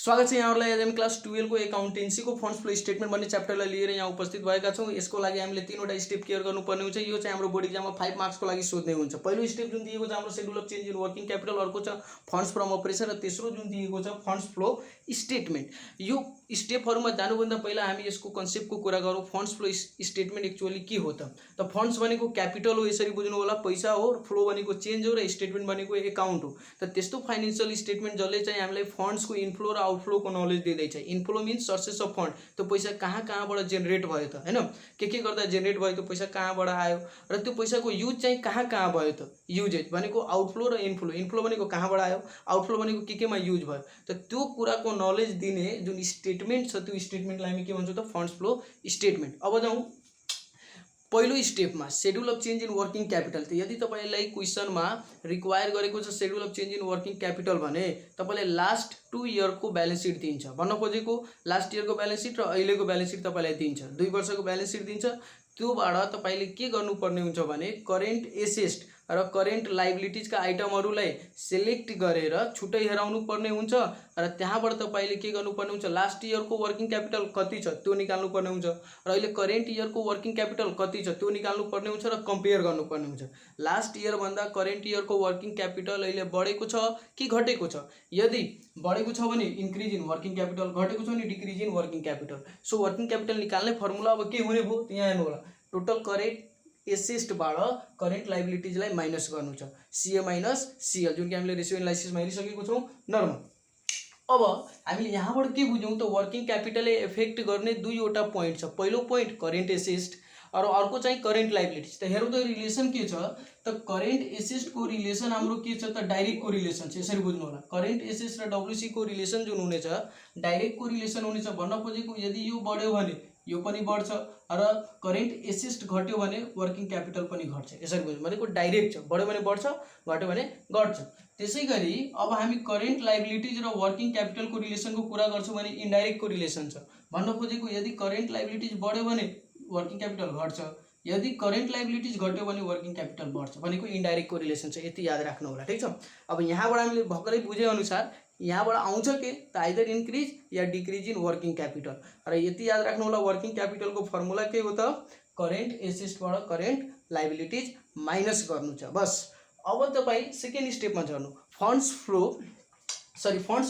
स्वागत छ यहाँहरुलाई। आज हामी क्लास 12 को एकाउन्टेन्सी को फंड्स फ्लो स्टेटमेंट भन्ने च्याप्टरलाई लिएर यहाँ उपस्थित भएका छौं। यसको लागि हामीले तीनवटा स्टेप क्लियर गर्नुपर्ने हुन्छ। यो चाहिँ हाम्रो बोर्ड एक्जाममा 5 मार्क्स को लागि सोध्ने हुन्छ। पहिलो स्टेप जुन दिएको छ हाम्रो schedule of change in working capital, अर्को छ फंड्स फ्रम अपरेसन र तेस्रो जुन दिएको छ फंड्स फ्लो स्टेटमेंट। यो स्टेपहरुमा जानुभन्दा पहिला हामी यसको कन्सेप्टको कुरा गरौँ। फंड्स फ्लो स्टेटमेंट एक्चुअली के हो त फंड्स भनेको क्यापिटल हो, यसरी बुझ्नु होला, पैसा हो, फ्लो भनेको चेन्ज हो र स्टेटमेंट भनेको अकाउन्ट हो। त त्यस्तो फाइनान्शियल स्टेटमेंट जसले चाहिँ हामीलाई फंड्स को इनफ्लो र आउटफ्लो को नलेज दिँदैछ। Inflow means sources of fund, त्यो पैसा कहाँबाट जेनेरेट भयो त, हैन, के गर्दा जेनेरेट भयो, त्यो पैसा कहाँबाट आयो र त्यो पैसाको युज चाहिँ कहाँ भयो त। युजेज भनेको आउटफ्लो र इनफ्लो। इनफ्लो भनेको कहाँबाट आयो, आउटफ्लो भनेको केमा युज भयो। त त्यो कुराको नलेज दिने जुन स्टेटमेंट छ त्यो स्टेटमेंटलाई हामी के भन्छौँ त फंड्स फ्लो स्टेटमेंट। अब जाउँ पहिलो स्टेपमा, schedule of change in working capital. त यदि तपाईलाई क्वेशनमा रिक्वायर गरेको छ schedule of change in working capital भने तपाईलाई लास्ट 2 इयर को ब्यालेन्स सिट दिन्छ। भन्न खोजेको लास्ट इयर को ब्यालेन्स सिट र अहिलेको ब्यालेन्स सिट तपाईलाई दिन्छ। 2 वर्षको ब्यालेन्स सिट दिन्छ। त्योबाट तपाईले के गर्नुपर्ने हुन्छ भने करेन्ट एसेट्स र करेन्ट लाइबिलिटीज का आइटमहरुलाई सिलेक्ट गरेर छुट्टै हेराउनु पर्ने हुन्छ र त्यहाँबाट तपाईले के गर्नुपर्ने हुन्छ, लास्ट इयर को वर्किङ क्यापिटल कति छ त्यो निकाल्नु पर्ने हुन्छ र अहिले करेन्ट इयर को वर्किङ क्यापिटल कति छ त्यो निकाल्नु पर्ने हुन्छ र कम्पेयर गर्नुपर्ने हुन्छ। लास्ट इयर भन्दा करेन्ट इयर को वर्किङ क्यापिटल अहिले बढेको छ कि घटेको छ। यदि बढेको छ भने इन्क्रिज इन वर्किङ क्यापिटल, घटेको छ भने decrease in working capital. So working capital निकाल्ने फर्मुला अब के हुने भयो यहाँ हेर्नु होला। टोटल करेन्ट एसेट्सबाट करेन्ट लाइबिलिटीजलाई माइनस गर्नु छ, सीए माइनस सीएल, जुन कि हामीले रेसियो एनालाइसिसमा हेरिसकेको छौं नर्मल। अब हामीले यहाँबाट के बुझ्यौं त वर्किङ क्यापिटलले इफेक्ट गर्ने दुईवटा पोइन्ट छ। पहिलो पोइन्ट करेन्ट एसेट्स और अर्को चाहिँ करेन्ट लाइबिलिटीज। त हेरौँ त रिलेसन के छ त करेन्ट एसेट्स को रिलेसन हाम्रो के छ त डाइरेक्ट को रिलेसन छ। यसरी बुझ्नु होला, करेन्ट एसेट्स र डब्ल्युसी को रिलेसन जुन हुनेछ डाइरेक्ट को रिलेसन हुनेछ। भन्न खोजेको यदि यो बढ्यो भने यो पनि बढ्छ र करेन्ट एसेट्स घट्यो भने वर्किङ क्यापिटल पनि घट्छ। यसरी बुझ्नु भनेको डाइरेक्ट छ, बढ्यो भने बढ्छ, घट्यो भने घट्छ। त्यसैगरी अब हामी करेन्ट लाइबिलिटीज र वर्किङ क्यापिटल को रिलेसन को कुरा गर्छौं भने इनडाइरेक्ट को रिलेसन छ। भन्न खोजेको यदि करेन्ट लाइबिलिटीज बढ्यो भने वर्किङ क्यापिटल घट्छ, यदि करेन्ट लाइबिलिटीज घट्यो भने वर्किङ क्यापिटल बढ्छ, भनेको इनडाइरेक्ट को रिलेसन छ। यति याद राख्नु होला, ठीक छ। अब यहाँबाट हामीले भर्खरै बुझे अनुसार यहाँबाट आउँछ के त either increase yeah decrease in working capital. र यति याद राख्नु होला वर्किङ क्यापिटल को फर्मुला के हो त करेन्ट एसेट्सबाट करेन्ट लाइबिलिटीज माइनस गर्नु छ, बस। अब तपाई सेकेन्ड स्टेपमा जानु, फंड्स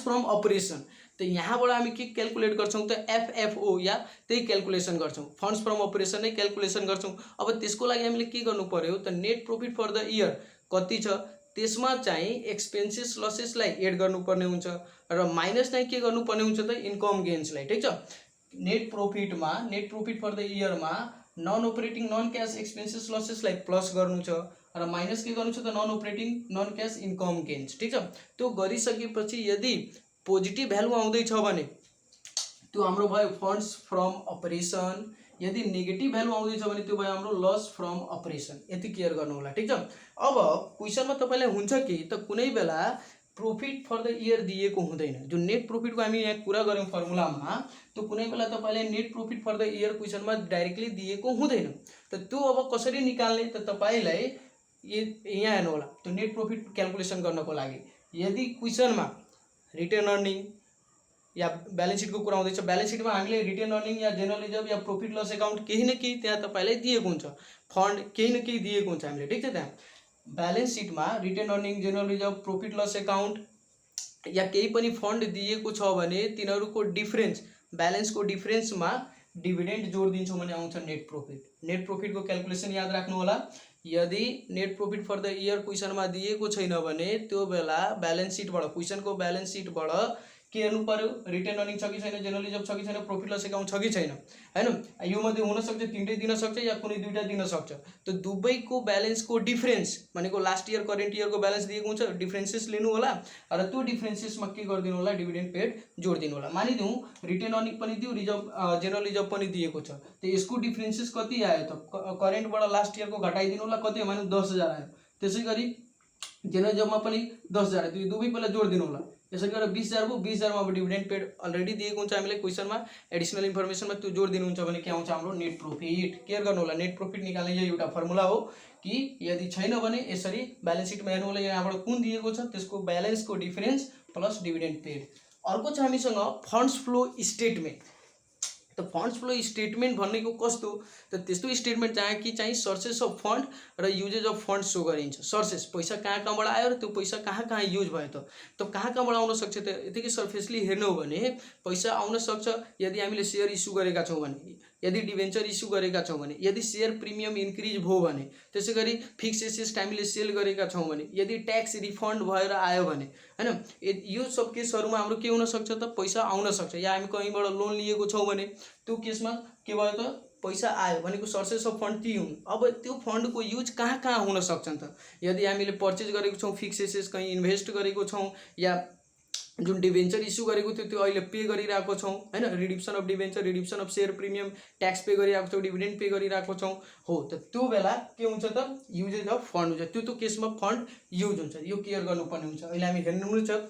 फ्रम अपरेसन। तो यहाँबाट हामी के क्याल्कुलेट गर्छौं त एफएफओ या त्यही क्याल्कुलेसन गर्छौं, फंड्स फ्रम अपरेसन नै क्याल्कुलेसन गर्छौं। अब त्यसको लागि हामीले के गर्नु पर्यो त net profit for the year कति छ त्यसमा चाहिँ एक्सपेन्सेस लसेसलाई एड गर्नुपर्ने हुन्छ र माइनस चाहिँ के गर्नुपर्ने हुन्छ त इन्कम गेन्सलाई, ठीक छ। नेट प्रॉफिट फर द इयरमा non operating non cash expenses लसेसलाई प्लस गर्नु छ र माइनस के गर्नु छ त non operating non cash income gains, ठीक छ। त्यो गरिसकेपछि यदि पोजिटिभ भ्यालु आउँदैछ भने त्यो हाम्रो भयो फंड्स फ्रम अपरेसन, यदि नेगेटिभ भ्यालु आउँदैछ भने त्यो भयो हाम्रो लस फ्रम अपरेसन। यति क्लियर गर्नु होला, ठीक छ। अब क्वेशनमा तपाईलाई हुन्छ कि त कुनै बेला प्रॉफिट फर द इयर दिएको हुँदैन। जुन नेट प्रॉफिट को हामी यहाँ कुरा गर्यौं फर्मुलामा, त्यो कुनै बेला तपाईलाई net profit for the year क्वेशनमा डाइरेक्टली दिएको हुँदैन। त त्यो अब कसरी निकाल्ने त तपाईलाई यहाँ हेर्नु होला। त्यो नेट प्रॉफिट क्याल्कुलेसन गर्नको लागि यदि क्वेशनमा रिटेन अर्निङ या बैलेंस शीट को कुरा आउँदैछ, बैलेंस शीट में हामीले रिटेन अर्निङ या जनरल रिजर्व या प्रॉफिट लस अकाउंट केही न केही त्यहाँ तपाईलाई दिएको हुन्छ, फंड केही न केही दिएको हुन्छ हामीले, ठीक छ। त्यहाँ बैलेंस शीट में retained earning, general reserve, profit loss account या केही पनि फंड दिएको छ भने तिनीहरुको डिफरेन्स, बैलेंस को डिफरेन्स में डिविडेन्ड जोड दिन्छौं भने आउँछ नेट प्रॉफिट। नेट प्रॉफिट को क्याल्कुलेसन याद राख्नु होला। यदि net profit for the year क्वेशनमा दिएको छैन भने त्यो बेला बैलेंस शीटबाट, क्वेशन को बैलेंस शीटबाट के हेर्नु पर्यो, रिटेन अर्निङ छ कि छैन, जनरल रिजर्व छ कि छैन, प्रॉफिट लस अकाउंट छ कि छैन, हैन। यो मध्ये हुन सक्छ तीनटै दिन सक्छ या कुनै दुईटा दिन सक्छ। त दुवैको बैलेंस को डिफरेन्स भनेको लास्ट इयर करेन्ट इयर को बैलेंस दिएको हुन्छ, डिफरेन्सेस लिनु होला र त्यो डिफरेन्सेसमा के गर्दिनु होला, डिभिडेन्ड पेड जोड दिनु होला। मानिदिउँ रिटेन अर्निङ पनि दियो, जनरल रिजर्व पनि दिएको छ, त यसको डिफरेन्सेस कति आयो त करेन्टबाट लास्ट इयर को घटाइदिनु होला, कति माने 10,000 आयो। त्यसैगरी जनरल रिजर्वमा पनि 10,000 आयो, त्यो दुवै पहिला जोड दिनु होला। यसरी गरेर 20,000 को 20,000 मा अब डिभिडेन्ड पेड अलरेडी दिएको हुन्छ हामीले क्वेशनमा, एडिशनल इन्फर्मेसनमा त्यो जोड दिनुहुन्छ भने के आउँछ हाम्रो नेट प्रॉफिट। क्लियर गर्नु होला, नेट प्रॉफिट निकाल्ने यो एउटा फर्मुला हो कि यदि छैन भने यसरी ब्यालेन्स शीटमा हेर्नु होला, यहाँबाट कुन दिएको छ त्यसको ब्यालेन्स को डिफरेन्स प्लस डिभिडेन्ड पेड अर्को छ हामीसँग फन्ड्स फ्लो स्टेटमेन्ट। त फन्ड्स फ्लो स्टेटमेन्ट भनेको कस्तो, त त्यस्तो स्टेटमेन्ट जहाँ कि चाहिँ सोर्सेस अफ फन्ड र युजेज अफ फन्ड सो गरिन्छ। सोर्सेस पैसा कहाँ कहाँबाट आयो र त्यो पैसा कहाँ कहाँ युज भयो त कहाँ कहाँबाट आउन सक्छ त यतिकै सर्फेसली हेर्नु हो भने पैसा आउन सक्छ यदि हामीले सेयर इस्यु गरेका छौँ भने, यदि डिभेन्चर इस्यु गरेका छौँ भने, यदि सेयर प्रिमियम इन्क्रिज भयो भने, त्यसै गरी फिक्स एसेट्स हामीले सेल गरेका छौँ भने, यदि ट्याक्स रिफन्ड भएर आयो भने हैन, यो सब केसहरूमा हाम्रो के हुन सक्छ त पैसा आउन सक्छ। या हामी कहीँबाट लोन लिएको छौँ भने त्यो केसमा के भयो त पैसा आयो भनेको सोर्सेस अफ फन्ड ती हुन्। अब त्यो फन्डको युज कहाँ कहाँ हुन सक्छन् त, यदि हामीले पर्चेज गरेको छौँ फिक्स एसेट्स कहीँ इन्भेस्ट गरेको छौँ या जुन डिभेन्चर इस्यु गरेको थियो त्यो अहिले पे गरिरहेको छौँ हैन, redemption of debenture, redemption of share premium, tax pay गरिरहेको छौँ, डिभिडेन्ड पे गरिरहेको छौँ हो, त त्यो बेला के हुन्छ त युजेज अफ फन्ड हुन्छ। त्यो केसमा फन्ड युज हुन्छ, यो केयर गर्नुपर्ने हुन्छ। अहिले हामी हेर्नु छ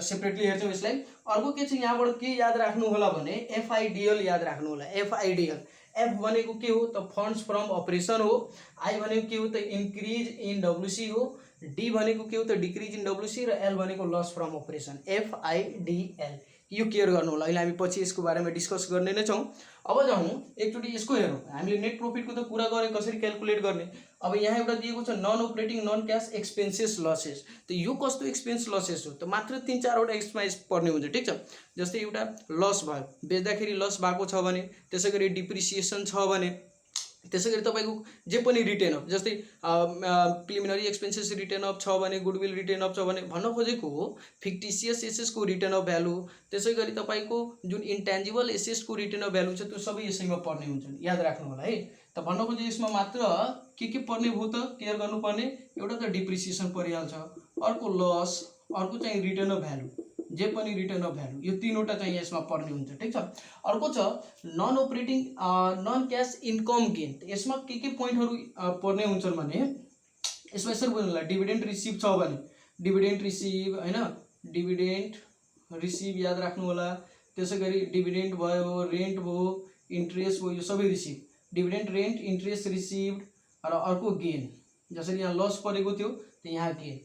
सेपरेटली हेर्छौँ यसलाई। अर्को के छ यहाँबाट के याद राख्नु होला भने एफआइडिएल याद राख्नु होला। एफआइडिएल, एफ भनेको के हो त फन्ड्स फ्रम अपरेसन हो, आई भनेको के हो त इन्क्रिज इन डब्लुसी हो, डी भनेको के हो त डिक्रिज इन डब्लुसी र एल भनेको लस फ्रम अपरेसन। एफआइडिएल यो केयर गर्नु होला। अहिले हामी पछि यसको बारेमा डिस्कस गर्ने नै छौँ। अब जाउँ एकचोटि यसको हेरौँ। हामीले नेट प्रॉफिटको त कुरा गरेँ कसरी क्याल्कुलेट गर्ने। अब यहाँ एउटा दिएको छ non operating non cash expenses losses. त यो कस्तो एक्सपेन्स लसेस हो त मात्र 3-4वटा एक्सपेन्स पर्ने हुन्छ, ठिक छ। जस्तै एउटा लस भयो, बेच्दाखेरि लस भएको छ भने, त्यसै गरी डिप्रिसिएसन छ भने, त्यसै गरी तपाईँको जे पनि रिटेन अफ जस्तै प्रिलिमिनरी एक्सपेन्सेस रिटेन अफ छ भने, गुडविल रिटेन अफ छ भने, भन्न खोजेको हो फिक्टिसियस एसेट्सको रिटेन अफ भ्यालु, त्यसै गरी तपाईँको जुन इन्ट्यान्जिबल एसेट्सको रिटेन अफ भ्यालु छ त्यो सबै यसैमा पर्ने हुन्छन्, याद राख्नु होला है। त भन्न खोजे यसमा मात्र के पर्ने भयो त केयर गर्नुपर्ने, एउटा त डिप्रिसिएसन परिहाल्छ, अर्को लस, अर्को चाहिँ रिटर्न अफ भ्यालु, जे पनि रिटर्न अफ भ्यालु, यो तीनवटा चाहिँ यसमा पर्ने हुन्छ, ठिक छ। अर्को छ non operating non cash income gain. यसमा के पोइन्टहरू पर्ने हुन्छन् भने यसमा यसरी बुझ्नु होला। डिभिडेन्ड रिसिभ छ भने डिभिडेन्ड रिसिभ हैन, डिभिडेन्ड रिसिभ याद राख्नु होला। त्यसै गरी डिभिडेन्ड भयो, रेन्ट भयो, इन्ट्रेस्ट भयो, यो सबै receive, dividend, rent, interest receive र अर्को गेन। जसरी यहाँ लस परेको थियो त यहाँ गेन।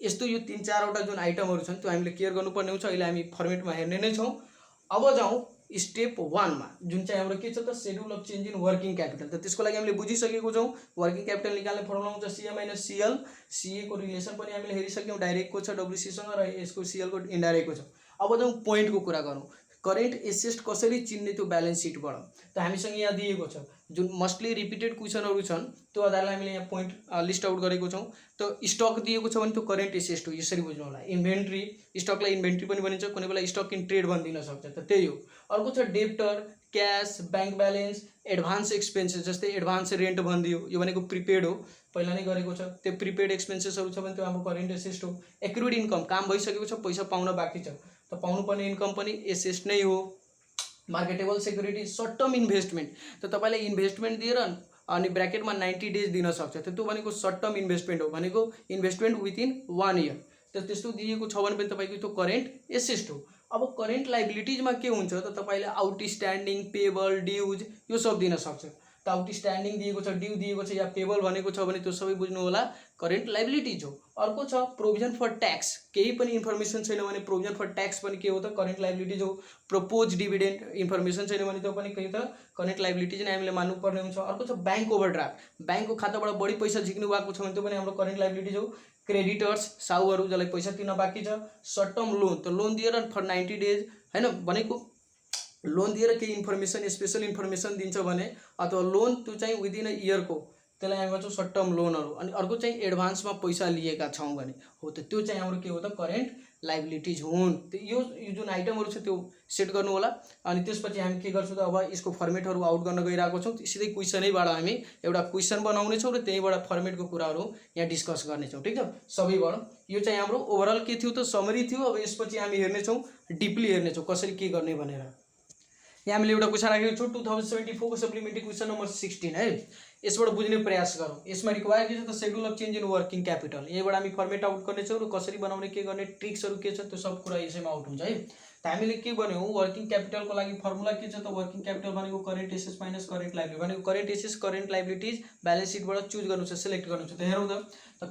यस्तो यो 3-4वटा जुन आइटमहरू छन् त्यो हामीले केयर गर्नुपर्ने हुन्छ। अहिले हामी फर्मेटमा हेर्ने नै छौँ। अब जाउँ स्टेप 1 मा, जुन चाहिँ हाम्रो के छ त schedule of change in working capital. त त्यसको लागि हामीले बुझिसकेको छौँ। वर्किङ क्यापिटल निकाल्ने फर्मुला हुन्छ CA माइनस CL। CA को रिलेसन पनि हामीले हेरिसक्यौँ, डाइरेक्टको छ WC सँग र यसको CL को इन्डाइरेक्टको छ। अब जाउँ पोइन्टको कुरा गरौँ, करेन्ट एसेट्स कसरी चिन्ने त्यो ब्यालेन्स सिटबाट। त हामीसँग यहाँ दिएको छ जुन मोस्टली रिपिटेड क्वेसनहरू छन् त्यो आधारले हामीले यहाँ पोइन्ट लिस्ट आउट गरेको छौँ। त स्टक दिएको छ भने त्यो करेन्ट एसेट्स हो, यसरी बुझ्नु होला। इन्भेन्ट्री, स्टकलाई इन्भेन्ट्री पनि भनिन्छ, कुनै बेला स्टक इन ट्रेड भनिदिन सक्छ, त त्यही हो। अर्को छ debtor, cash, bank balance, advance expenses, जस्तै एडभान्स रेन्ट भनिदियो, यो भनेको प्रिपेड हो, पहिला नै गरेको छ। त्यो प्रिपेड एक्सपेन्सेसहरू छ भने त्यो हाम्रो करेन्ट एसेट्स हो। एक्रुड इन्कम, काम भइसकेको छ, पैसा पाउन बाँकी छ, त पाउनुपर्ने इन्कम पनि एसेट्स नै हो। Marketable security, short term investment, त तपाईँले इन्भेस्टमेन्ट दिएर अनि ब्र्याकेटमा 90 डेज दिन सक्छ, त त्यो भनेको सर्ट टर्म इन्भेस्टमेन्ट हो, भनेको इन्भेस्टमेन्ट विथिन 1 इयर। त त्यस्तो दिएको छ भने पनि तपाईँको त्यो करेन्ट एसेट्स हो। अब करेन्ट लाइबिलिटिजमा के हुन्छ त तपाईँले आउटस्ट्यान्डिङ, पेबल, ड्युज यो सब दिन सक्छ। त आउटस्ट्यान्डिङ दिएको छ, ड्यू दिएको छ या पेबल भनेको छ भने त्यो सबै बुझ्नु होला करेन्ट लाइबिलिटिज हो। अर्को छ प्रोभिजन फर ट्याक्स, केही पनि इन्फर्मेसन छैन भने प्रोभिजन फर ट्याक्स पनि के हो त करेन्ट लाइबिलिटिज हो। प्रपोज डिभिडेन्ड इन्फर्मेसन छैन भने त्यो पनि के त करेन्ट लाइबिलिटिज नै हामीले मान्नुपर्ने हुन्छ। अर्को छ ब्याङ्क ओभरड्राफ्ट, ब्याङ्कको खाताबाट बढी पैसा झिक्नु भएको छ भने त्यो पनि हाम्रो करेन्ट लाइबिलिटिज हो। क्रेडिटर्स, साहुहरू जसलाई पैसा तिर्न बाँकी छ। सर्ट टर्म लोन, त लोन दिएर फर 90 डेज हैन, भनेको लोन दिएर केही इन्फर्मेसन स्पेसल इन्फर्मेसन दिन्छ भने अथवा लोन त्यो चाहिँ विदिन अ इयरको, त्यसलाई हामी भन्छौँ सर्ट टर्म लोनहरू। अनि अर्को चाहिँ एडभान्समा पैसा लिएका छौँ भने हो, त त्यो चाहिँ हाम्रो के हो त करेन्ट लाइबिलिटिज हुन्। त यो जुन आइटमहरू छ त्यो सेट गर्नु होला। अनि त्यसपछि हामी के गर्छौँ त अब यसको फर्मेटहरू आउट गर्न गइरहेको छौँ। सिधै क्वेसनैबाट हामी एउटा क्वेसन बनाउने छौँ र त्यहीँबाट फर्मेटको कुराहरू यहाँ डिस्कस गर्नेछौँ, ठिक छ। सबैबाट यो चाहिँ हाम्रो ओभरअल के थियो त समरी थियो। अब यसपछि हामी हेर्नेछौँ, डिपली हेर्नेछौँ कसरी के गर्ने भनेर। यहाँ हामीले एउटा क्वेसन राखेको छौँ 2074 को सप्लिमेन्ट्री क्वेसन नम्बर 16 है। यसबाट बुझ्ने प्रयास गरौँ। यसमा रिक्वायर के छ त schedule of change in working capital. यहीँबाट हामी फर्मेट आउट गर्नेछौँ र कसरी बनाउने, के गर्ने, ट्रिक्सहरू के छ त्यो सब कुरा यसैमा आउट हुन्छ है। त हामीले के भन्यौँ वर्किङ क्यापिटलको लागि फर्मुला के छ त वर्किङ क्यापिटल भनेको current assets minus current liability भनेको current assets current liabilities balance सिटबाट चुज गर्नु छ सिलेक्ट गर्नु छ। त हेरौँ त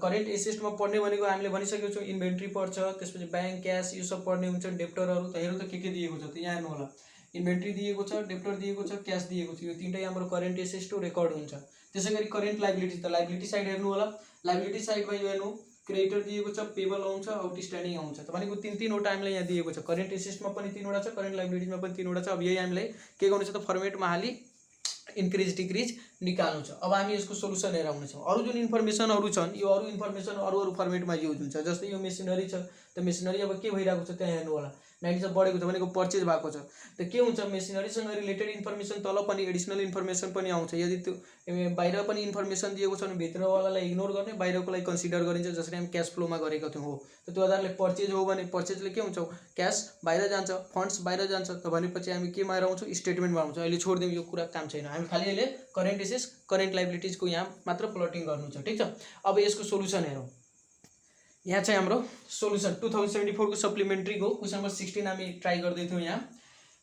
करेन्ट एसेट्समा पढ्ने भनेको हामीले भनिसकेको छौँ इन्भेन्ट्री पर्छ, त्यसपछि ब्याङ्क क्यास यो सब पढ्ने हुन्छ, डेप्टरहरू। त हेरौँ त के दिएको छ त यहाँ हेर्नु होला इन्भेन्ट्री दिएको छ, डेप्टर दिएको छ, क्यास दिएको छ, यो तीनटै हाम्रो करेन्ट एसेट्स टु रेकर्ड हुन्छ। त्यसै गरी करेन्ट लाइबिलिटी त लाइबिलिटी साइड हेर्नु होला लाइबिलिटी साइडमा यो हेर्नु क्रेडिटर दिएको छ, पेबल आउँछ, आउटस्ट्यान्डिङ आउँछ। त भनेको तीनवटा हामीलाई यहाँ दिएको छ करेन्ट एसेट्समा पनि 3वटा छ, करेन्ट लाइबिलिटीजमा पनि 3वटा छ। अब यही हामीलाई के गर्नु छ त फर्मेटमा हाली इन्क्रिज डिक्रिज निकाल्नु छ। अब हामी यसको सोल्युसन हेरेर आउनेछौँ। अरू जुन इन्फर्मेसनहरू छन् यो अरू इन्फर्मेसन अरू फर्मेटमा युज हुन्छ। जस्तै यो मेसिनरी छ त मेसिनरी अब के भइरहेको छ त्यहाँ हेर्नु होला 90 बढेको छ भनेको पर्चेज भएको छ। त के हुन्छ मेसिनरीसँग रिलेटेड इन्फर्मेसन तल पनि एडिसनल इन्फर्मेसन पनि आउँछ। यदि त्यो बाहिर पनि इन्फर्मेसन दिएको छ भने भित्रवालालाई इग्नोर गर्ने बाहिरकोलाई कन्सिडर गरिन्छ। जसरी हामी क्यास फ्लोमा गरेको थियौँ हो। त त्यो आधारले पर्चेज हो भने पर्चेजले के हुन्छ क्यास बाहिर जान्छ, फन्ड्स बाहिर जान्छ। त भनेपछि हामी केमा आउँछौँ स्टेटमेन्टमा आउँछौँ। अहिले छोडिदिउँ यो कुरा काम छैन, हामी खालि अहिले करेन्ट एसेट्स करेन्ट लाइबिलिटीजको यहाँ मात्र प्लटिङ गर्नु छ। ठिक छ। अब यसको सोल्युसन हेरौँ। यहाँ चाहिँ हाम्रो सोल्युसन 2074 को सप्लिमेन्ट्रीको क्वेसन नम्बर 16 हामी ट्राई गर्दै थियौँ। यहाँ